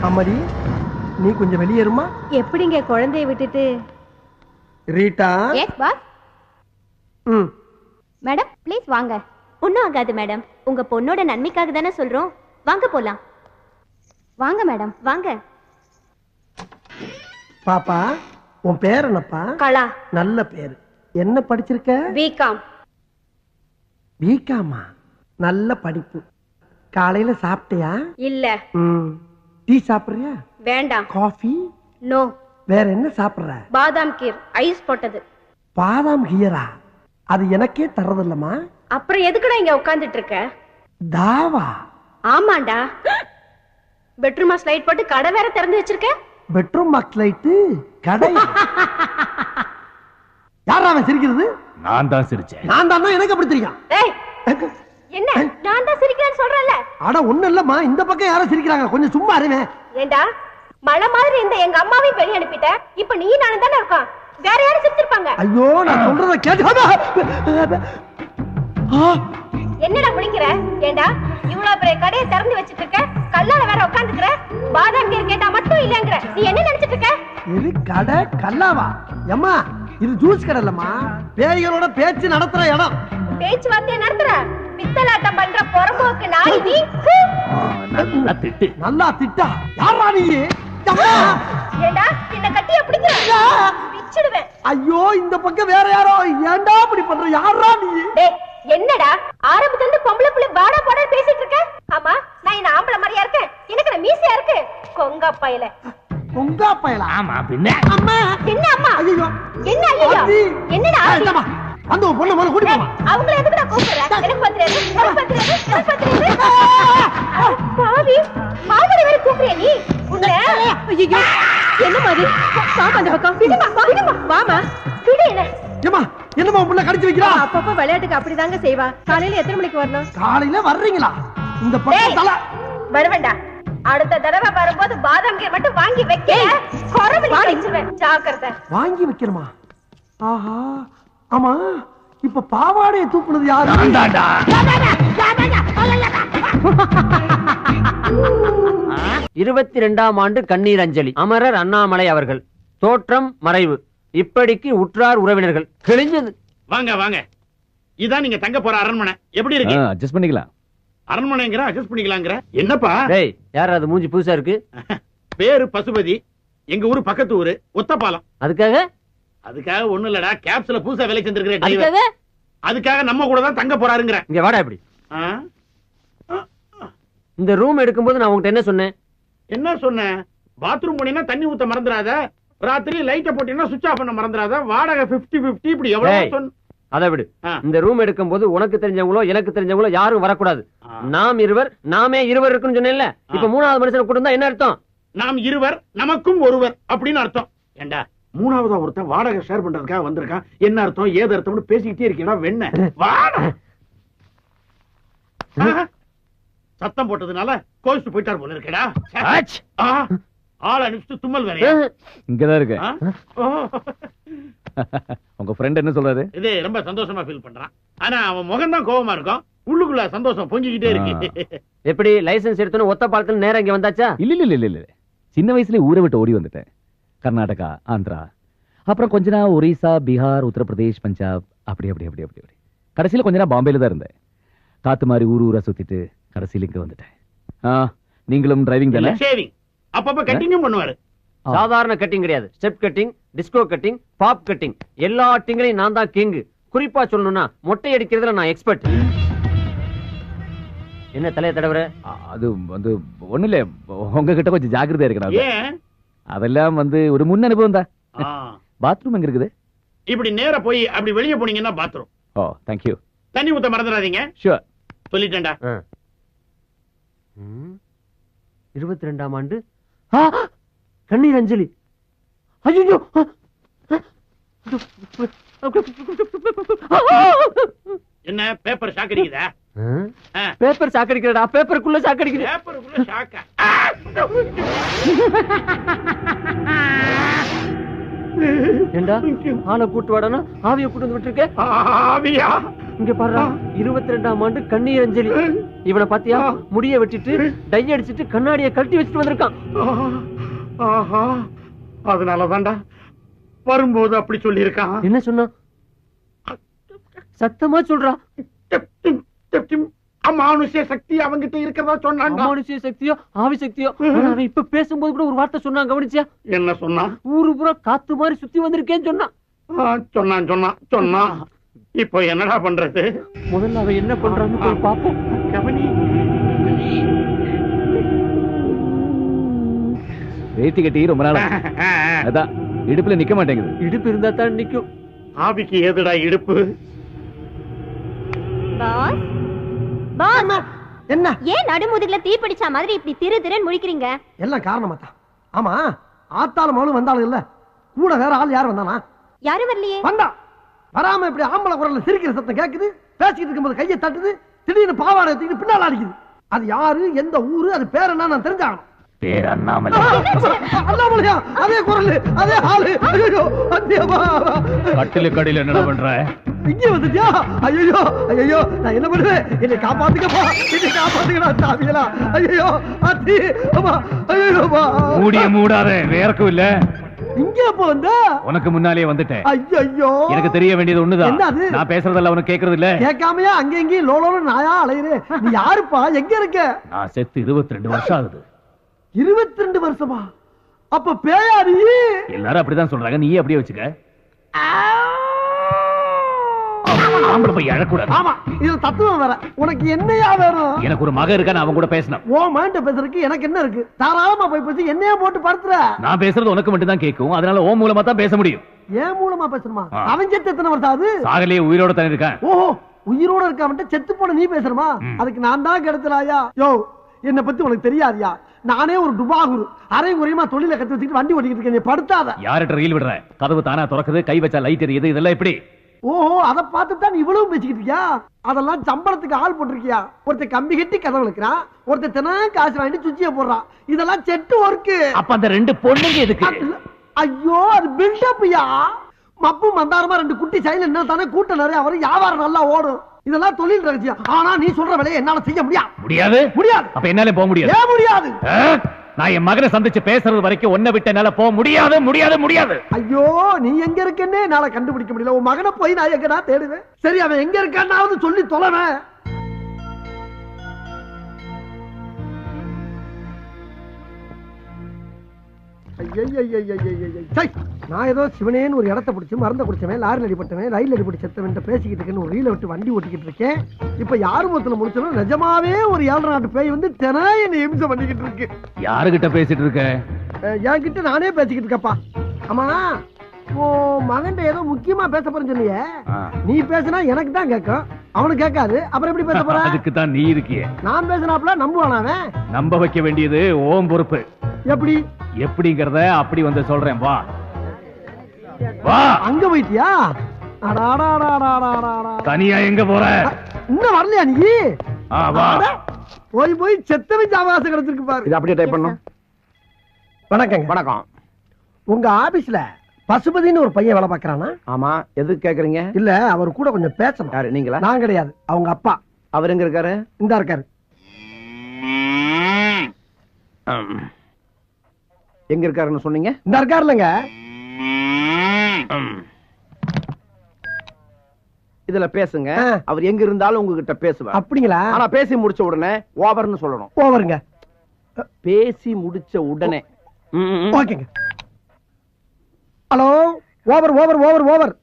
அம்மாடி, நீ கொஞ்சம் வெளியேறுமா? எப்படிங்க குழந்தைய விட்டுட்டு? Rita. Yes boss. Madam please வாங்க. ஒன்றும் ஆகாது மேடம். உங்க பொண்ணோட நன்மைக்காக தானே சொல்றோம். வாங்க போலாம். வாங்க மேடம் வாங்க. பாப்பா, உன் பேர் என்னப்பா? கலா. நல்ல பேரு. என்ன படிச்சிருக்க? பிகாம். பிகாமா? நல்ல படிப்பு. காலையில சாப்பிட்டியா? இல்ல. டீ சாப்பிடுறியா? வேண்டாம். காஃபி? நோ. வேற என்ன சாப்பிடுற? பாதாம் கீர் ஐஸ் போட்டது. பாதாம் கீரா? அது எனக்கே தரதில்லமா. அப்புறம் எதுக்குடா இங்க உட்கார்ந்துட்டு இருக்க? தாவா? ஆமாண்டா. பெட்ரூமா ஸ்லைட் போட்டு கடை வேற திறந்து வச்சிருக்க. பெட்ரூம் பாக்ஸ் லைட் கடை? யாரா அவன் சிரிக்கிறது? நான் தான் சிரிச்சேன். நான் தான். எனக்கு அப்படி தெரியும்? ஏய், என்ன நான் தான் சிரிக்கிறேன்னு சொல்றேன்ல. அட ஒண்ணு இல்லம்மா, இந்த பக்கம் யாரும் சிரிக்கிறாங்க, கொஞ்சம் சும்மா இருவேன். ஏண்டா மழை மாதிரி இந்த எங்க அம்மாவையும் வெளிய அனுப்பிட்ட. இப்ப நீ நானும் தானே இருக்கோம். வேற யாரும் சிரிச்சிருப்பாங்க. ஐயோ, நான் சொல்றத கேட்டு. என்னடா முடிக்கிற? ஏண்டா இவ்வளவு பெரிய கடையை திறந்து வச்சிட்டு இருக்க, கல்லால வேற உட்கார்ந்துக்கிற. பாதாம் கீர் கேட்டா மட்டும் இல்லங்கற. நீ என்ன நினைச்சிட்டு இருக்க? இது கடை கல்லாவா? அம்மா, இது ஜூஸ் கடை இல்லம்மா, பேய்களோட பேச்சு நடத்துற இடம். பேச்சுவார்த்தையை நடத்துற பித்தலாட்டம் பண்ற பொறம்போக்கு நாய் நீ. நல்லா திட்டு. நல்லா திட்டா? யாரா நீ? ஏண்டா என்ன கட்டிய பிடிக்கிற? பிச்சிடுவேன். ஐயோ, இந்த பக்கம் வேற யாரோ. ஏண்டா இப்படி பண்ற? யாரா நீ? டேய், என்னடா ஆரம்பத்துல இருந்து பொம்பளை புள்ள வாடா போடா பேசிட்டு இருக்க? ஆமா, நான் என்ன ஆம்பளை மாதிரியா இருக்கேன்? எனக்கு நான் மீசையா இருக்கு. கொங்க பையல. கொங்க பையல? ஆமா பின்ன. அம்மா. என்ன அம்மா? ஐயோ. என்ன ஐயோ? என்னடா ஆதி? அந்த பொண்ணு மேல கூட்டி போமா. அவங்கள எதுக்குடா கூப்பிடுற? எனக்கு பத்திரது, எனக்கு பத்திரது, எனக்கு பத்திரது. பாவி, மாமடி வேற கூப்பிடுறியா நீ? உன்னை ஐயோ, என்ன மாதிரி? பாப்பா அந்த பக்கம். விடுமா, விடுமா. வாமா. விடு என்ன? ஏமா, என்னமா புள்ள கடிச்சு வைக்கிறா? அப்பப்ப விளையாட்டுக்கு அப்படிதாங்க செய்வா. காலையில எத்தனை மணிக்கு வரணும்? காலையில வர்றீங்களா? இந்த பக்கம் தல வருவேண்டா. அடுத்த தடவை வரும்போது பாதாம் கீர் மட்டும் வாங்கி வைக்க. கொரவடி வாங்கிடுவேன். ஜாக்கிரதை. வாங்கி வைக்கணுமா? ஆஹா. ஆமா, இப்ப பாவாடையை தூக்குனது யாரு? 22ஆம் ஆண்டு கண்ணீர் அஞ்சலி. அமரர் அண்ணாமலை அவர்கள். தோற்றம் மறைவு. இப்படிக்கு உற்றார் உறவினர்கள். கிழிஞ்சது. வாங்க வாங்க. இதான் நீங்க தங்க போற அரண்மனை. எப்படி இருக்கு? அட்ஜஸ்ட் பண்ணிக்கலாம். அரண்மனைங்கிற அட்ஜஸ்ட் பண்ணிக்கலாங்கிற என்னப்பா? டேய், யார் அது மூஞ்சி புதுசா இருக்கு? பேரு பசுபதி. எங்க ஊரு பக்கத்து ஊரு ஒத்தப்பாலம். அதுக்காக ஒண்ணு இல்லடா, கேப்ஸ்ல புதுசா வேலை செஞ்சிருக்கிற டிரைவர். அதுக்காக அதுக்காக நம்ம கூட தான் தங்க போறாருங்கிற. இங்க வாடா. இப்படி இந்த ரூம் எடுக்கும்போது நான் உங்ககிட்ட என்ன சொன்னேன்? என்ன சொன்ன? பாத்ரூம் போனீங்கன்னா தண்ணி ஊத்த மறந்துடாத. ராத்திரி லைட்ட போட்டீங்கன்னா சுவிட்ச் ஆஃப் பண்ண மறந்துடாத. வாடகை 50-50 இப்படி எவ்வளவு சொன்ன. அதை விடு. இந்த ரூம் எடுக்கும் போது உனக்கு தெரிஞ்சவங்களோ எனக்கு தெரிஞ்சவங்களோ யாரும் வரக்கூடாது. நாம் இருவர், நாமே இருவர் இருக்குன்னு சொன்னேன்ல. இப்ப 3வது மனுஷனை கூட்டிருந்தா என்ன அர்த்தம்? நாம் இருவர், நமக்கும் ஒருவர் அப்படின்னு அர்த்தம். ஏண்டா, 3வதா ஒருத்தன் வாடகை ஷேர் பண்றதுக்காக வந்திருக்கான். என்ன அர்த்தம் ஏது அர்த்தம்னு பேசிக்கிட்டே இருக்கீங்களா? வெண்ண வாடா. சத்தம் போட்டதுனால கோவிச்சு போயிட்டார் போல இருக்கடா. ஆள் அனுப்பிச்சு தும்மல் வேறையா? இங்கதான் இருக்கு. உங்க ஃப்ரெண்ட் என்ன சொல்றாரு? இது ரொம்ப சந்தோஷமா ஃபீல் பண்றான். ஆனா அவன் முகம் தான் கோவமா இருக்கும். உள்ளுக்குள்ள சந்தோஷம் பொங்கிக்கிட்டே இருக்கு. எப்படி லைசென்ஸ் எடுத்தோன்னு ஒத்த பாலத்துல நேரம் இங்க வந்தாச்சா? இல்ல. சின்ன வயசுல ஊரை விட்டு ஓடி வந்துட்டேன். கர்நாடகா, ஆந்திரா, அப்புறம் கொஞ்ச நாள் ஒரிசா, பீகார், உத்தரப்பிரதேஷ், பஞ்சாப், அப்படி கடைசியில கொஞ்ச நேரம் பாம்பேல தான் இருந்தேன். காத்து மாதிரி ஊரா சுத்திட்டு கடைசியில இங்க வந்துட்டேன். நீங்களும் டிரைவிங் தானே? ஷேவிங் அப்பப்ப கட்டிங்கும் பண்ணுவாரு. சாதாரண கட்டிங் கிடையாது, step cutting, disco cutting, bob cutting, எல்லா கட்டிங்லயும் நான் தான் கிங். குறிப்பா சொல்லணும்னா மொட்டை அடிக்கிறதுல நான் எக்ஸ்பர்ட். என்ன தலைய தடவுற? அது வந்து ஒண்ணு இல்ல, உங்ககிட்ட கொஞ்சம் ஜாக்கிரதையா இருக்கணும். ஏன்? அதெல்லாம் வந்து ஒரு முன் அனுபவம் தான். பாத்ரூம் எங்க இருக்குது? இப்படி நேரா போய் அப்படி வெளிய போனீங்கன்னா பாத்ரூம். O, thank you. தண்ணி ஊத்த மறந்துடாதீங்க. ஷூர். சொல்லிட்டேன்டா. 22ஆம் ஆண்டு கண்ணீர் அஞ்சலி. ஐயோ, என்ன பேப்பர் ஷாக் அடிக்குதா? பேப்பர் ஷாக் அடிக்கிறடா, பேப்பருக்குள்ள ஷாக் அடிக்குது. பேப்பருக்குள்ள ஷாக்கா? ஏண்டா ஆளை கூட்டு வாடனா ஆவிய கூட்டு வந்து விட்டுருக்க? ஆவியா? இங்க பாருடா, 22ஆம் ஆண்டு கண்ணீர் அஞ்சலி. இவனை பாத்தியா? முடிய வெட்டிட்டு டை அடிச்சிட்டு கண்ணாடியை கழட்டி வச்சுட்டு வந்திருக்கான். ஆஹா, அதனாலதான்டா வரும்போது அப்படி சொல்லி இருக்கான். என்ன சொன்னா? சத்தமா சொல்றா. அமானுஷ்ய சக்தி அவங்கிட்ட இருக்கிறதா சொன்னாங்க. அமானுஷ்ய சக்தியோ ஆவி சக்தியோ, அவன் இப்ப பேசும்போது கூட ஒரு வார்த்தை சொன்னான், கவனிச்சியா? என்ன சொன்னா? ஊரு பூரா காத்து மாதிரி சுத்தி வந்திருக்கேன்னு சொன்னான். சொன்னான். இப்போ என்னடா பண்றது? முதல்ல அவன் என்ன பண்றான்னு போய் பாப்போம். கவனி. வேட்டி கட்டி ரொம்ப நாளா அதான் இடுப்புல நிக்க மாட்டேங்குது. இடுப்பு இருந்தா தான் நிக்கும். ஆவிக்கு ஏதுடா இடுப்பு? பாஸ் பாஸ், என்ன ஏன் நடுமுதுகுல தீ பிடிச்ச மாதிரி இப்படி திரு திருன்னு முழிக்கிறீங்க? எல்லாம் காரணமா தான். ஆமா, ஆத்தாலும் மகளும் வந்தாலும் இல்ல, கூட வேற ஆள் யார் வந்தானா? யாரும் வரலையே. வந்தா வராம இப்படி ஆம்பளை குரல்ல சிரிக்கிற சத்தம் கேக்குது. பேசிக்கிட்டு இருக்கும்போது கையை தட்டுது, திடீர்னு பாவாடை தூக்கிட்டு பின்னால அடிக்குது. அது யாரு, எந்த ஊரு, அது பேர் என்ன நான் தெரிஞ்சாகணும். பேர் அண்ணாமலை. அண்ணாமலையா? அதே குரல், அதே ஆளு. ஐயோ, கட்டில கடையில என்ன பண்ற? இங்க வந்துட்டியா? ஐயோ ஐயோ, நான் என்ன பண்ணுவேன்? என்னை காப்பாத்துக்கப்பா, என்னை காப்பாத்துக்கடா சாமிகளா. ஐயோ அத்தி, அம்மா, ஐயோ மூடிய மூடாத, வேறக்கும் இல்ல. இங்க எப்ப வந்த? உனக்கு முன்னாலே வந்துட்டேன். ஐயோ, எனக்கு தெரிய வேண்டியது ஒண்ணுதான். என்னது? நான் பேசுறதெல்லாம் உனக்கு கேக்குறது இல்ல. கேட்காமையா அங்க எங்கேயும் லோலோன்னு நாயா அலையுறே? நீ யாருப்பா, எங்க இருக்க? நான் செத்து 22 வருஷம் ஆகுது. 22 வருஷமா? அப்ப பேயாரி? எல்லாரும் அப்படிதான் சொல்றாங்க, நீ அப்படியே வச்சுக்க. ஆம்பளை போய் அழக்கூடாது. ஆமா, இது தத்துவம் வேற. உனக்கு என்னையா வேணும்? எனக்கு ஒரு மக இருக்கா, நான் அவன் கூட பேசணும். ஓ மாண்ட பேசுறதுக்கு எனக்கு என்ன இருக்கு? தாராளமா போய் பேசி என்னையா போட்டு படுத்துற. நான் பேசுறது உனக்கு மட்டும் தான் கேட்கும், அதனால ஓ மூலமா தான் பேச முடியும். ஏன் மூலமா பேசணுமா? அவன் செத்து எத்தனை வருஷம் ஆகுது? சாகலையே உயிரோட தானே இருக்கான். ஓஹோ, உயிரோட இருக்காம செத்து போன நீ பேசுறமா? அதுக்கு நான் தான் கெடுத்தலாயா? யோ, என்ன பத்தி உனக்கு தெரியாதியா? நானே ஒரு டுபாகுரு, அரை குறையமா தொழில கத்து வச்சுக்கிட்டு வண்டி ஓட்டிக்கிட்டு இருக்கேன். நீ படுத்தாத. யார்கிட்ட ரயில் விடுற? கதவு தானா திறக்குது, கை வச்சா லைட் எரியுது, இதெல்லாம் எப்படி? ஓஹோ, அதை பார்த்துட்டு தான் இவ்வளவு பேசிக்கிட்டு இருக்கியா? அதெல்லாம் சம்பளத்துக்கு ஆள் போட்டிருக்கியா? ஒருத்தர் கம்பி கட்டி கதவு இழுக்கிறான், ஒருத்தர் தினம் காசு வாங்கிட்டு சுச்சிய போடுறான். இதெல்லாம் செட்டு ஒர்க்கு. அப்ப அந்த ரெண்டு பொண்ணுங்க எதுக்கு? ஐயோ, அது பில்டப்யா. மப்பு மந்தாரமா ரெண்டு குட்டி சைல என்ன தானே கூட்டம் நிறைய வரும், வியாபாரம் நல்லா ஓடும். இதெல்லாம் தொழில் ரகசியம். ஆனா நீ சொல்ற வேலையை என்னால செய்ய முடியாது. முடியாது. அப்ப என்னால போக முடியாது. ஏன் முடியாது? நான் என் மகனை சந்திச்சு பேசுறது வரைக்கும் ஒன்ன விட்டு என்னால போக முடியாது. ஐயோ, நீ எங்க இருக்கேன்னு என்னால கண்டுபிடிக்க முடியல. உன் மகனை போய் நான் எங்கடா தேடுவேன்? சரி, அவன் எங்க இருக்கான்னாவது சொல்லி தொலைவேன். நான் ஏதோ சிவனேன்னு ஒரு இடத்த பிடிச்சி மறந்த குடிச்சவன், லாரில் அடிபட்டவன், ரயில் அடிபட்டு செத்தவன் பேசிக்கிட்டு இருக்கேன்னு ஒரு ரீல விட்டு வண்டி ஓட்டிக்கிட்டு இருக்கேன். இப்ப யாரு மொத்தத்துல முடிச்சோம், நிஜமாவே ஒரு 7 நாட்டு பேய் வந்து தினம் என்ன இம்சை பண்ணிக்கிட்டு இருக்கு. யாருகிட்ட பேசிட்டு இருக்க? என்கிட்ட நானே பேசிக்கிட்டு இருக்கப்பா. ஆமா, ஓ மகன் ஏதோ முக்கியமா பேச போறேன்னு சொன்னியே, நீ பேசினா எனக்கு தான் கேட்கும், அவனுக்கு கேட்காது. அப்புறம் எப்படி பேச போற? அதுக்கு தான் நீ இருக்கியே. நான் பேசினாப்ல நம்புவானாவே? நம்ப வைக்க வேண்டியது ஓம் பொறுப்பு. எப்படி? எப்படிங்கறத அப்படி வந்து சொல்றேன், வா வா. அங்க போயிட்டியா? தனியா எங்க போற? இன்னும் வரலையா நீ? வா. போய் செத்தவன் அவகாசம் கிடைச்சிருக்கு பாரு. இது அப்படியே டைப் பண்ணும். வணக்கங்க. வணக்கம். உங்க ஆபீஸ்ல பசுபதினு ஒரு பையன் வேலை பாக்குறானா? ஆமா, எதுக்கு கேக்குறீங்க? இல்ல, அவர் கூட கொஞ்சம் பேசணும். யாரு, நீங்களா? நான் கிடையாது, அவங்க அப்பா. அவர் எங்க இருக்காரு? இந்தா இருக்காரு. எங்க இருக்காருன்னு சொன்னீங்க? இந்த இருக்காருலங்க. இதுல பேசுங்க. அவர் எங்க இருந்தாலும் உங்ககிட்ட பேசுவார். அப்படிங்களா? ஆனா பேசி முடிச்ச உடனே ஓவர்னு சொல்லணும். ஓவருங்க. பேசி முடிச்ச உடனே. ஓகேங்க. Hello, over over over over.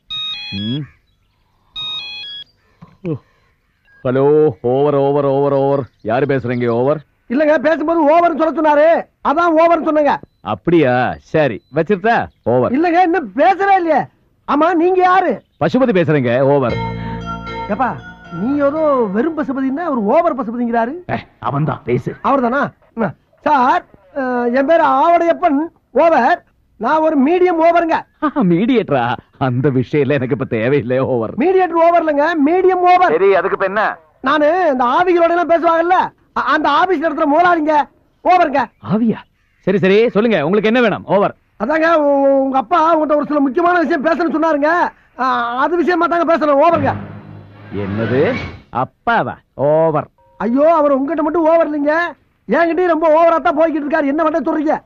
Hello, over over over over. யாரு பேசுறீங்க? ஓவர் இல்லங்க, பேசும்போது ஓவர்னு சொல்ல சொன்னாரு, அதான் ஓவர்னு சொன்னங்க. அப்படியா? சரி, வச்சிருந்தா ஓவர். இல்லங்க, இன்னும் பேசவே இல்லையே. ஆமா, நீங்க யாரு? பசுபதி பேசுறீங்க. ஓவர். ஏப்பா, நீ ஏதோ வெறும் பசுபதினா ஒரு ஓவர் பசுபதிங்கிறாரு. அவன் தான், பேசு. அவர்தானா? சார், என் பேரு ஆவடையப்பன். ஓவர். நான் ஒரு மீடியம் ஓவருங்க. மீடியேட்டரா? அந்த விஷயம் எனக்கு இப்ப தேவையில்லை. ஓவர். மீடியேட்டர் ஓவர் இல்லங்க, மீடியம் ஓவர். சரி, அதுக்கு இப்ப என்ன? நானு இந்த ஆவிகளோட எல்லாம் பேசுவாங்கல்ல, அந்த ஆபீஸ் நடத்துற முதலாளிங்க. ஓவருங்க. ஆவியா? சரி சரி, சொல்லுங்க, உங்களுக்கு என்ன வேணும்? ஓவர். அதாங்க, உங்க அப்பா உங்கள்கிட்ட ஒரு சில முக்கியமான விஷயம் பேசணும்னு சொன்னாருங்க. அது விஷயமா தாங்க பேசணும். ஓவருங்க. என்னது? அப்பாவா? ஓவர். ஐயோ, அவர் உங்ககிட்ட மட்டும் ஓவர் இல்லைங்க, என்கிட்டயும் ரொம்ப ஓவரா தான் போய்கிட்டு இருக்காரு. என்ன பண்ண சொல்றீங்க?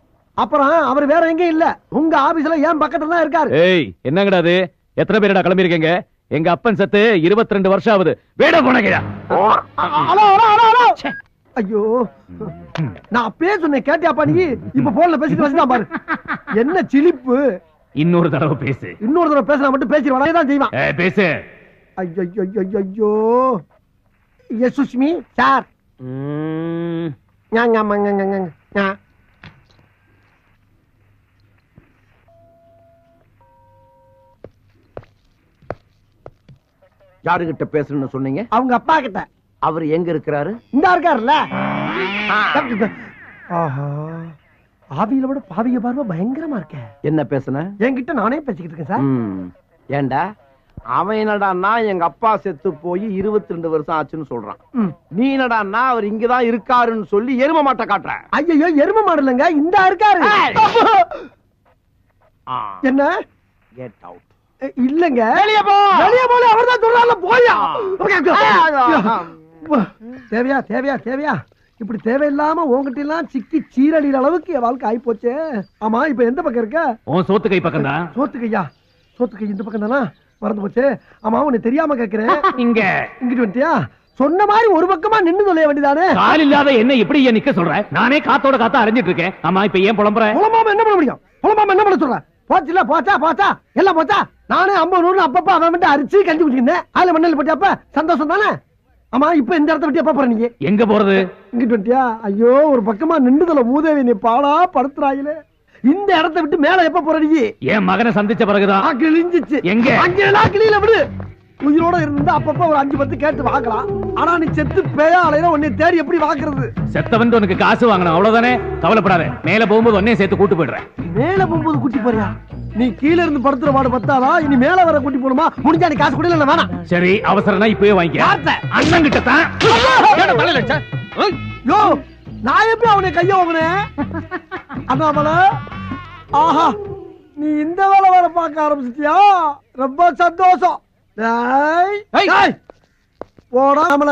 அப்புறம் அவர் வேற எங்கேயும் இல்ல, உங்க ஆபீஸ்ல ஏன் பக்கத்துல தான் இருக்காரு. ஏய், என்னங்கடா அது? எத்தனை பேரடா கிளம்பி இருக்கீங்க? எங்க அப்பன் செத்து 22 வருஷம் ஆகுது. வேட போனங்கயா. Hello hello hello hello. ஐயோ, நான் அப்பவே சொன்னேன், கேட்டியாப்பா நீ? இப்ப போன்ல பேசிட்டு வச்சுதான் பாரு. என்ன சிலிப்பு. இன்னொரு தடவை பேசு. இன்னொரு தடவை பேசினா மட்டும் பேசிடுவான், தான் செய்வான். பேசு. ஐயோ ஐயோ. Yes Sushmi sir. யாருகிட்ட பேசணும்னு சொன்னீங்க? அவங்க அப்பா கிட்ட. அவர் எங்க இருக்கிறாரு? இந்த இருக்காருல்ல. ஆஹா, ஆவியில விட பாவிய பார்வை பயங்கரமா இருக்க. என்ன பேசுன? என்கிட்ட நானே பேசிக்கிட்டு இருக்கேன் சார். ஏண்டா, அவன் என்னடான்னா எங்க அப்பா செத்து போய் 22 வருஷம் ஆச்சுன்னு சொல்றான். நீ என்னடான்னா அவர் இங்கதான் இருக்காருன்னு சொல்லி எரும மாட்டை காட்டுற. ஐயோ, எரும மாடு இல்லங்க, இந்த இருக்காரு. என்ன? Get out. இல்லங்க, வெளியே போ. வெளியே போல அவர்தான் சொல்றாருல, போயா. தேவையா தேவையா தேவையா? இப்படி தேவையில்லாம உங்ககிட்ட எல்லாம் சிக்கி சீரழிற அளவுக்கு என் வாழ்க்கை ஆயிப்போச்சே. ஆமா, இப்ப எந்த பக்கம் இருக்க? உன் சோத்து கை பக்கம் தான். சோத்து கையா? சோத்து கை இந்த பக்கம் தானா? மறந்து போச்சு. ஆமா, உன்னை தெரியாம கேக்குறேன். இங்க இங்கிட்டு வந்துட்டியா? சொன்ன மாதிரி ஒரு பக்கமா நின்னு சொல்ல வேண்டியதானே? கால் இல்லாத என்ன எப்படி ஏன் நிக்க சொல்ற? நானே காத்தோட காத்தா அரைஞ்சிட்டு இருக்கேன். ஆமா, இப்ப ஏன் புலம்புற? புலம்பாம என்ன பண்ண முடியும்? புலம்பாம என்ன பண்ண சொல்ற? போச்சுல, போச்சா போச்சா எல்லாம் போச்சா. நானே 50 100 அப்பப்ப அவன் மட்டும் அரிச்சு கஞ்சி குடிச்சிருந்தேன். அதுல மண்ணல் போட்டியாப்ப சந்தோஷம் தானே? ஆமா, இப்ப இந்த இடத்த விட்டு எப்ப போற நீங்க? எங்க போறது? இங்கிட்டு வந்துட்டியா? ஐயோ, ஒரு பக்கமா நின்றுதல மூதேவி நீ பாடா படுத்துறாயிலே. இந்த இடத்த விட்டு மேல எப்ப போற நீ? என் மகனை சந்திச்ச பிறகுதான். கிழிஞ்சிச்சு. எங்க? அங்கெல்லாம் கிளியில விடு. உயிரோட இருந்தா அப்பப்ப ஒரு 5 10 கேட்டு வாங்கலாம். ஆனா நீ செத்து பேயா அலையில உன்னை தேடி எப்படி வாக்குறது? செத்தவன் உனக்கு காசு வாங்கணும், அவ்வளவுதானே? கவலைப்படாத, மேல போகும்போது உன்னையும் சேர்த்து கூட்டு போயிடுறேன். மேல போகும்போது கூட்டி போறியா? நீ கீழ இருந்து படுத்துற பாடு பத்தாதா? இனி மேல வர கூட்டி போணுமா? முடிஞ்சா நீ காசு கூட இல்ல வேணாம். சரி, அவசரம்னா இப்பவே வாங்கிக்க. அண்ணன் கிட்ட தான். யோ, நான் எப்படி அவனை கைய வாங்கினேன்? அண்ணாமலை, ஆஹா, நீ இந்த வேலை வர பார்க்க ஆரம்பிச்சிட்டியா? ரொம்ப சந்தோஷம். போடாமல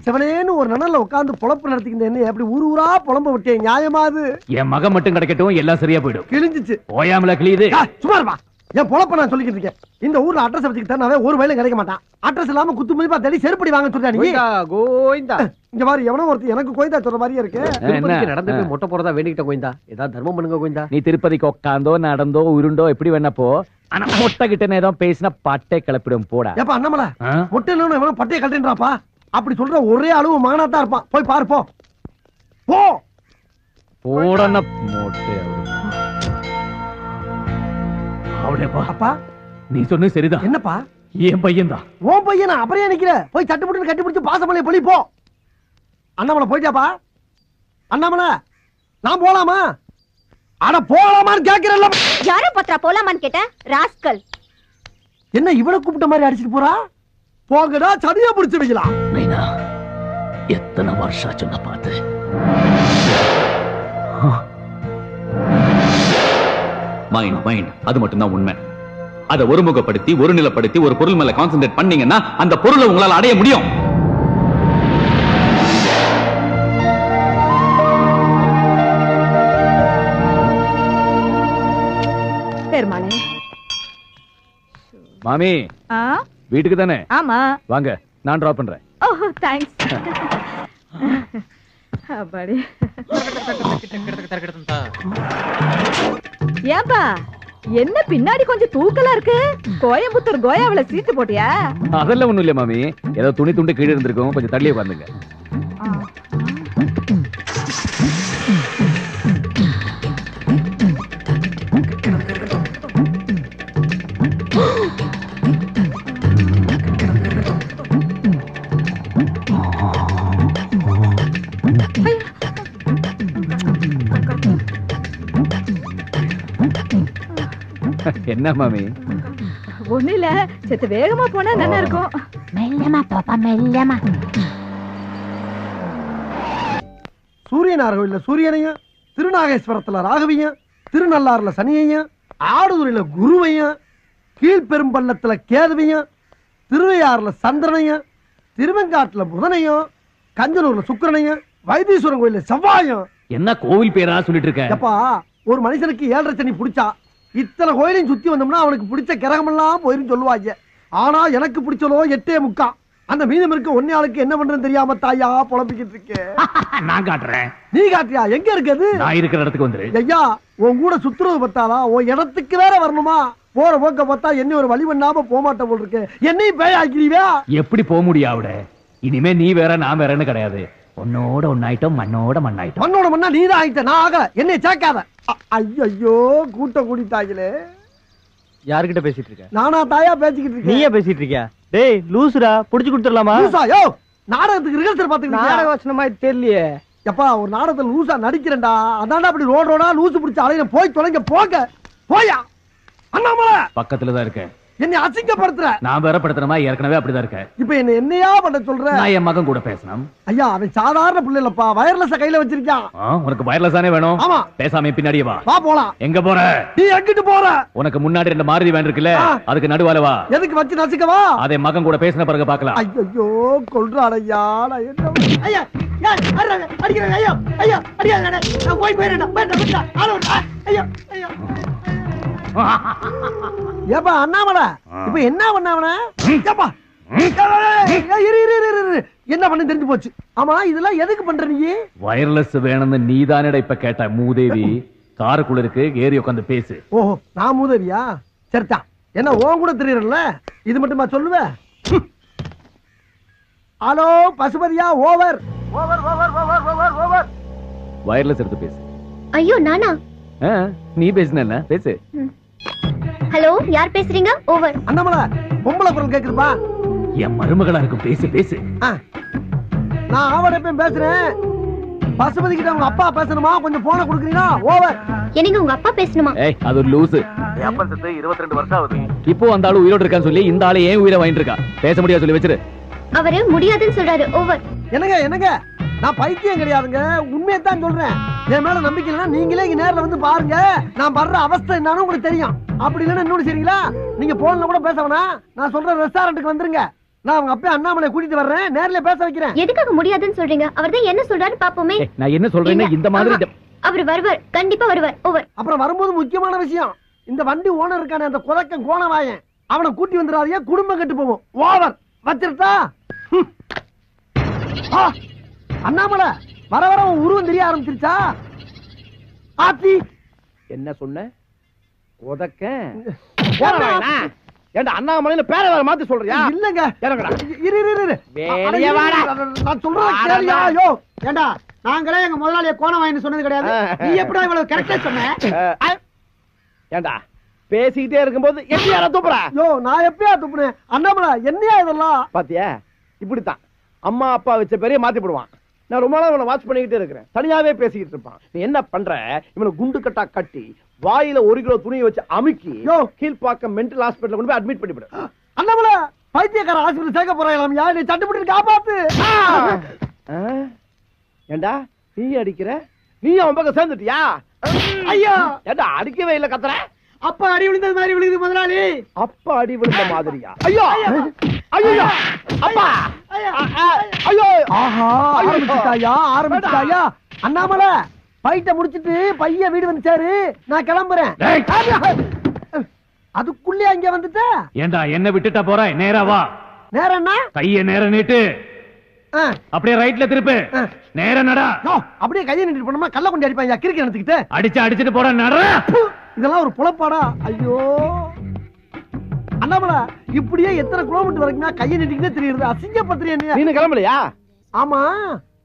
சிவனேன்னு ஒரு நனல்ல உட்கார்ந்து பொழப்பு நடத்திக்கிட்டு என்ன எப்படி ஊரு ஊரா புலம்ப விட்டேன்? நியாயமா அது? என் மகன் மட்டும் கிடைக்கட்டும், எல்லாம் சரியா போயிடும். கிழிஞ்சிச்சு. ஓயாமல கிழியுது. சும்மா இருப்பா. என் பொழப்ப நான் சொல்லிக்கிட்டு இருக்கேன். இந்த ஊர்ல அட்ரஸ் வச்சுக்கிட்டா ஒரு வயலும் கிடைக்க மாட்டான். அட்ரஸ் இல்லாம குத்து மதிப்பா தேடி செருப்படி வாங்க சொல்றா நீ. கோயிந்தா, இங்க பாரு, எவனோ ஒருத்தர் எனக்கு கோயிந்தா சொல்ற மாதிரியே இருக்கு. திருப்பதிக்கு நடந்து போய் மொட்டை போறதா வேண்டிக்கிட்ட கோயிந்தா, ஏதாவது தர்மம் பண்ணுங்க கோயிந்தா. நீ திருப்பதிக்கு உட்காந்தோ நடந்தோ உருண்டோ எப்படி வேணப்போ, ஆனா மொட்டை கிட்ட நேரம் பேசினா பட்டை கிளப்பிடும். போடா. ஏப்பா அண்ணாமலை, மொட்டை இல்லைன்னு எவனோ பட்டையை கழட்டுறாப்பா. அப்படி சொல்ற ஒரே அளவு மகனாத்தான் இருப்பான். போய் பாருப்போ. போ. போடன மொட்டை. அவளேப்பா. அப்பா, நீ சொன்னது சரிதான். என்னப்பா? என் பையன் தான். உன் பையனா? அப்புறம் நிக்கிற? போய் சட்டு புட்டு கட்டி பிடிச்சு பாசமலை பொழி போ. அண்ணாமலை போயிட்டாப்பா. அண்ணாமலை, நான் போலாமா? அட போலாமான்னு கேக்குறல்ல. யார பத்ரா போலாமான்னு கேட்டேன். ராஸ்கல். என்ன இவளை கூப்பிட்ட மாதிரி அடிச்சிட்டு போறா? போங்கடா, சதியா பிடிச்சு வைக்கலாம். நைனா, எத்தனை வருஷம் சொன்ன பார்த்து. மைண்ட் மைண்ட் அது மட்டும் தான் உண்மை. அதை ஒருமுகப்படுத்தி ஒரு நிலைப்படுத்தி ஒரு பொருள் மேல கான்சென்ட்ரேட் பண்ணீங்கன்னா அந்த பொருளை உங்களால் அடைய முடியும். பெருமாளே. மாமி, வீட்டுக்கு தானே? ஆமா. வாங்க, நான் டிராப் பண்றேன். ஓ தேங்க்ஸ். அப்பாடி. ஏன்பா என்ன பின்னாடி கொஞ்சம் தூக்கலா இருக்கு? கோயம்புத்தூர் கோயாவில சீட்டு போட்டியா? அதெல்லாம் ஒண்ணும் இல்ல மாமி, ஏதோ துணி துண்டு கீழே இருந்திருக்கும், கொஞ்சம் தள்ளியே உட்காந்துங்க. என்ன மாமி? ஒண்ணு இல்ல, செத்து வேகமா போனா நல்லா இருக்கும். மெல்லமா பாப்பா, மெல்லமா. சூரியனார் கோயில்ல சூரியனையும், திருநாகேஸ்வரத்துல ராகவியும், திருநள்ளாறுல சனியையும், ஆடுதுறையில குருவையும், கீழ்பெரும்பள்ளத்துல கேதுவையும், திருவையாறுல சந்திரனையும், திருவெங்காட்டுல புதனையும், கஞ்சனூர்ல சுக்கிரனையும், வைத்தீஸ்வரன் கோயில்ல செவ்வாயும். என்ன கோவில் பேரா சொல்லிட்டு இருக்க? எப்பா, ஒரு மனுஷனுக்கு 7.5 சனி பிடிச்சா இத்தனை கோயிலையும் சுத்தி வந்தோம்னா அவனுக்கு பிடிச்ச கிரகமெல்லாம் போயிரும் சொல்லுவாங்க. ஆனா எனக்கு பிடிச்சலோ 8.75. அந்த மீதம் இருக்க ஒன்னே ஆளுக்கு என்ன பண்றேன்னு தெரியாம தாயா புலம்பிக்கிட்டு இருக்கேன். நான் காட்டுறேன். நீ காட்டியா? எங்க இருக்குது? நான் இருக்கிற இடத்துக்கு வந்துரு. ஐயா, உன் கூட சுத்துறது பத்தாதா? உன் இடத்துக்கு வேற வரணுமா? போற போக்க பார்த்தா என்ன ஒரு வழி பண்ணாம போமாட்ட போல் இருக்கு. என்னையும் பேய் ஆக்கிடுவியா? எப்படி போக முடியும் அவட? இனிமே நீ வேற நான் வேறன்னு கிடையாது. உன்னோட ஒன்னாயிட்டோம், மண்ணோட மண்ணாயிட்டோம். மண்ணோட மண்ணா நீதான் ஆயிட்ட, நான் ஆகல. என்னை சேர்க்காத. ஐயோ, கூட்ட கூடிட்டாங்களே. யாருக்கிட்ட பேசிட்டு இருக்க? நானா தாயா பேசிக்கிட்டு இருக்கேன். நீயே பேசிட்டு இருக்கியா? டேய் லூசுடா, புடிச்சு கொடுத்துடலாமா? லூசா? யோ, நாடகத்துக்கு ரிஹர்சல் பாத்துக்கிட்டு நாடக வசனமா தெரியலையே. எப்பா, ஒரு நாடகத்துல லூசா நடிக்கிறேன்டா. அதான்டா அப்படி ரோடோடா லூசு பிடிச்ச அலையில போய் தொலைங்க. போங்க போயா. அண்ணாமலை பக்கத்துலதான் இருக்கேன். என்னை அசிங்கப்படுத்துற. நான் வேற படுத்துறமா? ஏற்கனவே அப்படிதான் இருக்கேன். இப்ப என்னையா பண்ண சொல்ற? நான் என் மகன் கூட பேசணும். ஐயா, அவன் சாதாரண பிள்ளை இல்லப்பா, வயர்லெஸ் கையில வச்சிருக்கான். உனக்கு வயர்லெஸ் தானே வேணும்? ஆமா. பேசாம பின்னாடியே வா. வா போலாம். எங்க போற? நீ எங்கிட்டு போற? உனக்கு முன்னாடி 2 மாருதி வேன் இருக்குல்ல, அதுக்கு நடுவால வா. எதுக்கு வச்சு நசுக்கவா? அதே மகன் கூட பேசின பிறகு பாக்கலாம். ஐயோ, கொல்றாடையா. நான் என்ன ஐயா அடிக்கிறேன். ஐயா ஐயா அடிக்காத. நான் போய் போயிடுறேன். ஐயா ஐயா. ஏப்பா அண்ணாமலை, இப்ப என்ன பண்ண? ஏப்பா என்ன பண்ண தெரிஞ்சு போச்சு. ஆமா, இதெல்லாம் எதுக்கு பண்ற நீ? வயர்லெஸ் வேணும்னு நீ தானடா இப்ப கேட்ட. மூதேவி காருக்குள்ள இருக்கு, ஏறி உட்காந்து பேசு. ஓஹோ, நான் மூதேவியா? சரிதா. என்ன உன் கூட தெரியறல, இது மட்டுமா சொல்லுவ? ஹலோ பசுபதியா, over over over over over over. Wireless எடுத்து பேசு. ஐயோ நானா? நீ பேசுன பேசு. ஹலோ, யார் பேசுறீங்க? ஓவர். அண்ணாமலை, பொம்பளை குரல் கேக்குதுப்பா. என் மருமகளா இருக்கும், பேசு பேசு. நான் அவடையும் பேசுறேன். பசுபதி கிட்ட உங்க அப்பா பேசணுமா? கொஞ்சம் போன கொடுக்குறீங்களா? ஓவர். எனக்கு உங்க அப்பா பேசணுமா? ஏய், அது ஒரு லூசு. என் அப்பா செத்து 22 வருஷம் ஆகுது. இப்போ அந்த ஆளு உயிரோட இருக்கான்னு சொல்லி இந்த ஆளு ஏன் உயிரை வாங்கிட்டு இருக்கா? பேச முடியாது சொல்லி வச்சிரு. அவரு முடியாதுன்னு சொல்றாரு. ஓவர். என்னங்க என்னங்க, நான் பைத்தியம் கிடையாதுங்க, உண்மையை தான் சொல்றேன். என் மேல நம்பிக்கை இல்லைன்னா நீங்களே இங்க நேர்ல வந்து பாருங்க. நான் படுற அவஸ்தை என்னன்னு உங்களுக்கு தெரியும். அப்படி இல்லைன்னா இன்னொன்னு சரிங்களா, நீங்க போன்ல கூட பேச வேணாம். நான் சொல்ற ரெஸ்டாரண்ட்டுக்கு வந்துருங்க. நான் அவங்க அப்பா அண்ணாமலை கூட்டிட்டு வர்றேன், நேர்ல பேச வைக்கிறேன். எதுக்காக முடியாதுன்னு சொல்றீங்க? அவர்தான் என்ன சொல்றாரு பாப்போமே. நான் என்ன சொல்றேன்னா இந்த மாதிரி அவர் வருவார், கண்டிப்பா வருவார். ஓவர். அப்புறம் வரும்போது முக்கியமான விஷயம், இந்த வண்டி ஓனர் இருக்கானே அந்த குதக்கம் கோணவாயன், அவனை கூட்டி வந்துடாதீங்க, குடும்பம் கெட்டு போவோம். ஓவர். வச்சிருத்தா? அண்ணாமலை, வர வர உன் உருவம் தெரிய ஆரம்பிச்சிருச்சா? ஆத்தி என்ன சொன்ன? உதக்க ஏண்டா அண்ணாமலையில பேரை வேற மாத்தி சொல்றியா? இல்லங்க, இறங்கடா. இரு இரு இரு. வெளிய வாடா. நான் சொல்றேன் கேளியா? யோ ஏண்டா, நாங்களே எங்க முதலாளிய கோணவாயின்னு சொன்னது கிடையாது. நீ எப்படி இவ்வளவு கரெக்ட்டா சொன்ன? ஏண்டா பேசிக்கிட்டே இருக்கும்போது எப்படியா துப்புற? யோ, நான் எப்பயா துப்புறேன்? அண்ணாமலை, என்னையா இதெல்லாம்? பாத்தியா, இப்படித்தான் அம்மா அப்பா வச்ச பேரையே மாத்தி போடுவான். நான் ரொம்ப நாள் இவனை வாட்ச் பண்ணிக்கிட்டே இருக்கிறேன். தனியாவே பேசிக்கிட்டு இருப்பான். நீ என்ன பண்ற? இவனை குண்டு கட்டா கட்டி வாயில 1 கிலோ துணியை வச்சு அமுக்கி கீழ்பாக்கம் மென்டல் ஹாஸ்பிடல்ல கொண்டு போய் அட்மிட் பண்ணிவிடு. அண்ணாமலை, பைத்தியக்கார ஹாஸ்பிடல் சேர்க்க போறாங்களாம். யா, நீ சட்டுப்பட்டு காப்பாத்து. ஏண்டா நீ அடிக்கிற? நீ அவன் பக்கம் சேர்ந்துட்டியா? ஐயா, ஏண்டா அடிக்கவே இல்ல கத்துற? அப்பா அடி விழுந்தது மாதிரி விழுது முதலாளி. அப்பா அடி விழுந்த மாதிரியா? ஐயோ ஐயோ அப்பா ஐயோ. ஆஹா, ஆரம்பிச்சுட்டாயா ஆரம்பிச்சுட்டாயா? அண்ணாமலை, பைட்ட முடிச்சிட்டு பையன் வீடு வந்துச்சாரு, நான் கிளம்புறேன். அதுக்குள்ளே அங்க வந்துட்ட. ஏண்டா என்ன விட்டுட்டா போற? நேரா வா. நேரம் என்ன? கைய நேரா நீட்டு. அப்படியே ரைட்ல திருப்பு. நேரா நட. அப்படியே கையை நீட்டு போனோமா கல்ல கொண்டு அடிப்பாங்க கிறுக்கி நினைச்சுக்கிட்டு. அடிச்சிட்டு போற நட. இதெல்லாம் ஒரு புலப்பாடா? ஐயோ அண்ணாமலை, இப்படியே எத்தனை கிலோமீட்டர் வரைக்கும் கையை நீட்டிக்கிட்டே தெரியுது. அசிங்கப்படுத்துறியா நீ? நீ கிளம்பலையா? ஆமா,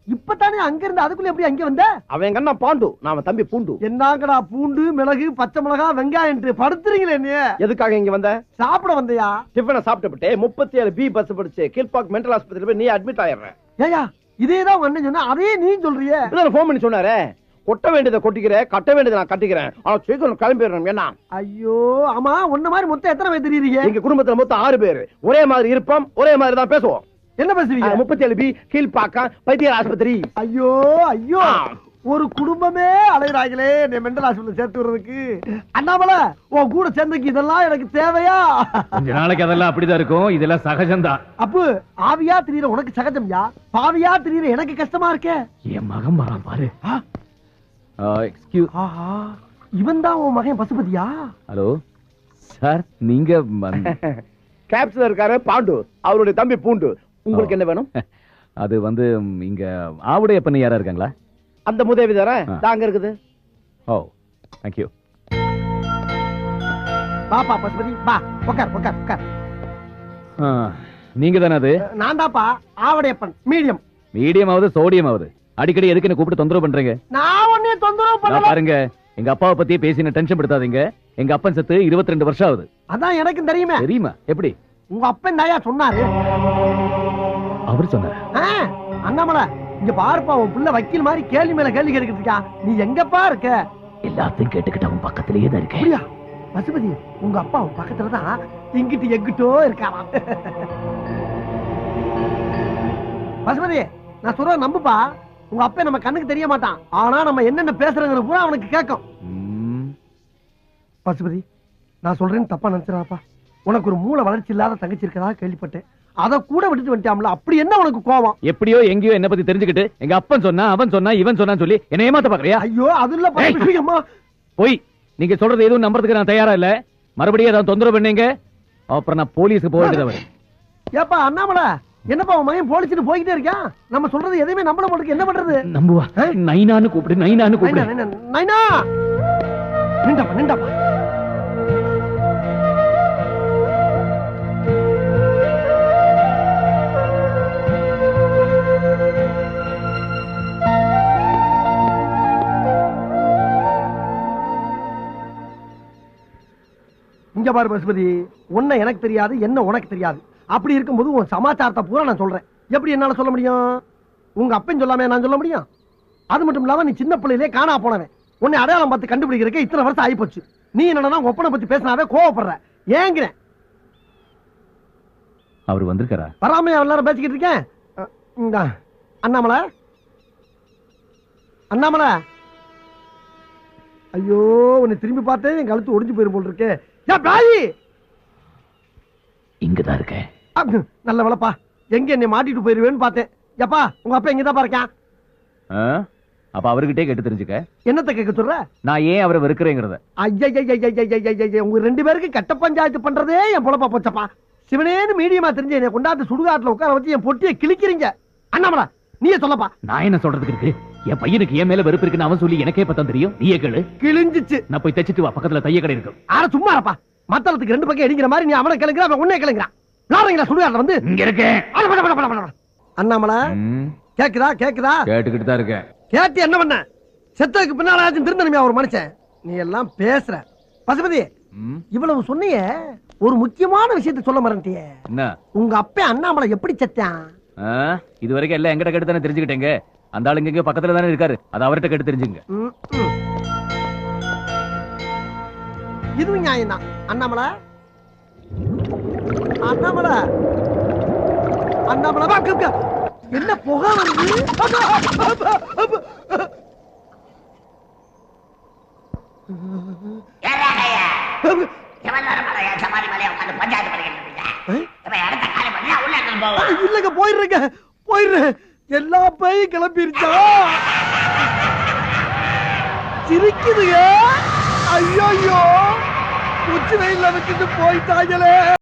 இப்பதானே அங்க இருந்து அதுக்குள்ள எப்படி அங்க வந்த? அவன் கண்ணா பாண்டு, நாம தம்பி பூண்டு. என்னங்கடா பூண்டு, மிளகு, பச்சை மிளகா, வெங்காயம் படுத்துறீங்களே நீ? எதுக்காக இங்க வந்த? சாப்பிட வந்தியா? டிஃபனை சாப்பிட்டு 37 பி பஸ் படிச்சு கீழ்பாக் மென்டல் ஹாஸ்பிட்டல் போய் நீ அட்மிட் ஆயிடுற. ஏயா இதேதான் உங்க அண்ணன் சொன்னா, அதே நீ சொல்றியே. போன் பண்ணி சொன்னாரே, கொட்ட வேண்டியதை கொட்டிக்கிறேன், கட்ட வேண்டியதை நான் கட்டிக்கிறேன், ஆனா சீக்கிரம் கிளம்பிடுறோம். என்ன? ஐயோ ஆமா, உன்ன மாதிரி மொத்தம் எத்தனை பேர் தெரியுறீங்க? எங்க குடும்பத்துல மொத்தம் 6 பேர். ஒரே மாதிரி இருப்போம், ஒரே மாதிரி தான் பேசுவோம். என்ன பேசுவீங்க? 37 பி கீழ்பாக்கம் பைத்தியர் ஆஸ்பத்திரி. ஐயோ ஐயோ, ஒரு குடும்பமே அலைகிறாங்களே நீ மெண்டல் ஹாஸ்பிட்டல் சேர்த்து விடுறதுக்கு. அண்ணாமலை, உன் கூட சேர்ந்துக்கு இதெல்லாம் எனக்கு தேவையா? கொஞ்ச நாளைக்கு அதெல்லாம் அப்படிதான் இருக்கும். இதெல்லாம் சகஜம்தான். அப்பு ஆவியா திரியற உனக்கு சகஜம்யா, பாவியா திரியற எனக்கு கஷ்டமா இருக்கே. என் மகன் வரான் பாரு. எக்ஸ்கியூஸ். இவன் தான் உன் மகன் பசுபதியா? ஹலோ சார், நீங்க கேப்ஸ்ல இருக்காரு பாண்டு, அவருடைய தம்பி பூண்டு. உங்களுக்கு என்ன வேணும்? அது வந்து இங்க ஆவுடைய பண்ணி யாரா இருக்காங்களா? அந்த முதவி தானே தாங்க இருக்குது. ஓ தேங்க் யூ. பாப்பா பசுபதி பா, உட்கார் உட்கார் உட்கார். நீங்க தானே அது? நான் தான்ப்பா ஆவடையப்பன். மீடியம். மீடியம் ஆகுது சோடியம் ஆகுது. அடிக்கடி எதுக்கு என்ன கூப்பிட்டு தொந்தரவு பண்றீங்க? நான் ஒண்ணே தொந்தரவு பண்ணல. பாருங்க, எங்க அப்பாவை பத்தி பேசி என்ன டென்ஷன் படுத்தாதீங்க. எங்க அப்பன் செத்து 22 வருஷம் ஆகுது. அதான் எனக்கு தெரியுமே. தெரியுமா? எப்படி? உங்க அப்பன் தாயா சொன்னாரு. அவர் சொன்னாரு? அண்ணாமலை, இங்க பாருப்பா, உன் புள்ள வக்கீல் மாதிரி கேள்வி மேல கேள்வி கேட்டுக்கிட்டு இருக்கான். நீ எங்கப்பா இருக்க? எல்லாத்தையும் கேட்டுக்கிட்டு அவன் பக்கத்திலேயே தான் இருக்கேன். அப்படியா பசுபதி? உங்க அப்பா உன் பக்கத்துலதான் இங்கிட்டு எங்கிட்டோ இருக்காராம். பசுபதி, நான் சொல்ற நம்புப்பா. உங்க அப்பா நம்ம கண்ணுக்கு தெரிய மாட்டான், ஆனா நம்ம என்னென்ன பேசுறதுன்னு பூரா அவனுக்கு கேட்கும். பசுபதி, நான் சொல்றேன்னு தப்பா நினைச்சிடாப்பா. உனக்கு ஒரு மூளை வளர்ச்சி இல்லாத தங்கச்சி இருக்கதா கேள்விப்பட்டேன். அத கூட விட்டுட்டு வந்துட்டாம்ல, அப்படி என்ன உனக்கு கோவம்? எப்படியோ எங்கேயோ என்ன பத்தி தெரிஞ்சுக்கிட்டு எங்க அப்பன் சொன்னா, அவன் சொன்னா, இவன் சொன்னான்னு சொல்லி என்ன ஏமாத்த பாக்குறியா? ஐயோ அது இல்ல போய் நீங்க சொல்றது எதுவும் நம்புறதுக்கு நான் தயாரா இல்ல. மறுபடியும் ஏதாவது தொந்தரவு பண்ணீங்க அப்புறம் நான் போலீஸுக்கு போக வேண்டியது. ஏப்பா அண்ணாமலை, என்னப்பா உன் மகன் போலீஸ்னு போய்கிட்டே இருக்கான். நம்ம சொல்றது எதையுமே நம்பல மாட்டேங்குது. என்ன பண்றது? நம்புவா. நைனான்னு கூப்பிடு, நைனான்னு கூப்பிடு. நைனா நிண்டாப்பா நிண்டாப்பா. இங்க பாரு பசுபதி, உன்னை எனக்கு தெரியாது, என்ன உனக்கு தெரியாது. அப்படி இருக்கும்போது உன் சமாச்சாரத்தை பூரா நான் சொல்றேன். எப்படி என்னால சொல்ல முடியும்? உங்க அப்பன் சொல்லாம நான் சொல்ல முடியும்? அது மட்டும் இல்லாம நீ சின்ன பிள்ளையிலே காணா போனவன். உன்னை அடையாளம் பார்த்து கண்டுபிடிக்கிறதுக்கு இத்தனை வருஷம் ஆயிப்போச்சு. நீ என்னன்னா ஒப்பனை பத்தி பேசினாவே கோவப்படுற. ஏங்கிறேன். அவர் வந்திருக்காரா? வராம எல்லாரும் பேசிக்கிட்டு இருக்கேன். அண்ணாமலை, அண்ணாமலை, ஐயோ உன்னை திரும்பி பார்த்தே என் கழுத்து ஒடிஞ்சு போயிரும் போல் இருக்கு. இங்கதான் இருக்கேன். நல்ல வேலைப்பா, எங்க என்னை மாட்டிட்டு போயிருவேன்னு பார்த்தேன். எப்பா உங்க அப்பா எங்கதான் பாருக்கேன். அப்ப அவர்கிட்டே கேட்டு தெரிஞ்சுக்க. என்னத்தை கேட்க சொல்ற? நான் ஏன் அவரை வெறுக்கிறேங்கிறத. ஐயா, உங்க 2 பேருக்கு கட்ட பஞ்சாயத்து பண்றதே என் பொழப்பா போச்சப்பா. சிவனேன்னு மீடியமா தெரிஞ்சு என்னை கொண்டாந்து சுடுகாட்டுல உட்கார வச்சு என் பொட்டியை கிழிக்கிறீங்க. அண்ணாமலா நீயே சொல்லப்பா. நான் என்ன சொல்றதுக்கு இருக்கு? என் பையனுக்கு என் மேல வெறுப்பு இருக்குன்னு அவன் சொல்லி எனக்கே பத்தம் தெரியும். நீயே கேளு. கிழிஞ்சிச்சு. நான் போய் தச்சிட்டு வா, பக்கத்துல தைய கடை இருக்கு. ஆனா சும்மா இருப்பா. மத்தளத்துக்கு 2 பக்கம் அடிக்கிற மாதிரி நீ அவனை கிளங்குற, அவன் உன்னை கிளங்குறான். விளாடுறீங்களா சுடுகாட்டுல வந்து? இங்க இருக்கேன். அண்ணாமலா கேக்குதா? கேக்குதா? கேட்டுக்கிட்டு தான் இருக்கேன். கேட்டு என்ன பண்ண? செத்ததுக்கு பின்னால திருந்தனுமே ஒரு மனுஷன். நீ எல்லாம் பேசுற. பசுபதி, இவ்வளவு சொன்னிய ஒரு முக்கியமான விஷயத்தை சொல்ல மறந்துட்டியே. என்ன? உங்க அப்பா அண்ணாமலை எப்படி செத்தான்? இது வரைக்கும் எல்லாம் எங்கிட்ட கேட்டு தானே தெரிஞ்சுக்கிட்டேங்க. அந்த ஆளு இங்க பக்கத்துல தானே இருக்காரு. அது அவர்கிட்ட கேட்டு தெரிஞ்சுங்க. இதுவும் நியாயம் தான். அண்ணாமலை, அண்ணாமலை, அண்ணாமலை என்ன புகை வருது? இல்லங்க போயிடுறேங்க, போயிடுறேன். எல்லா பையும் கிளம்பிருச்சா? சிரிக்குதுங்க. ஐயோ உச்சி வெயில்ல வச்சுட்டு போயிட்டாங்களே.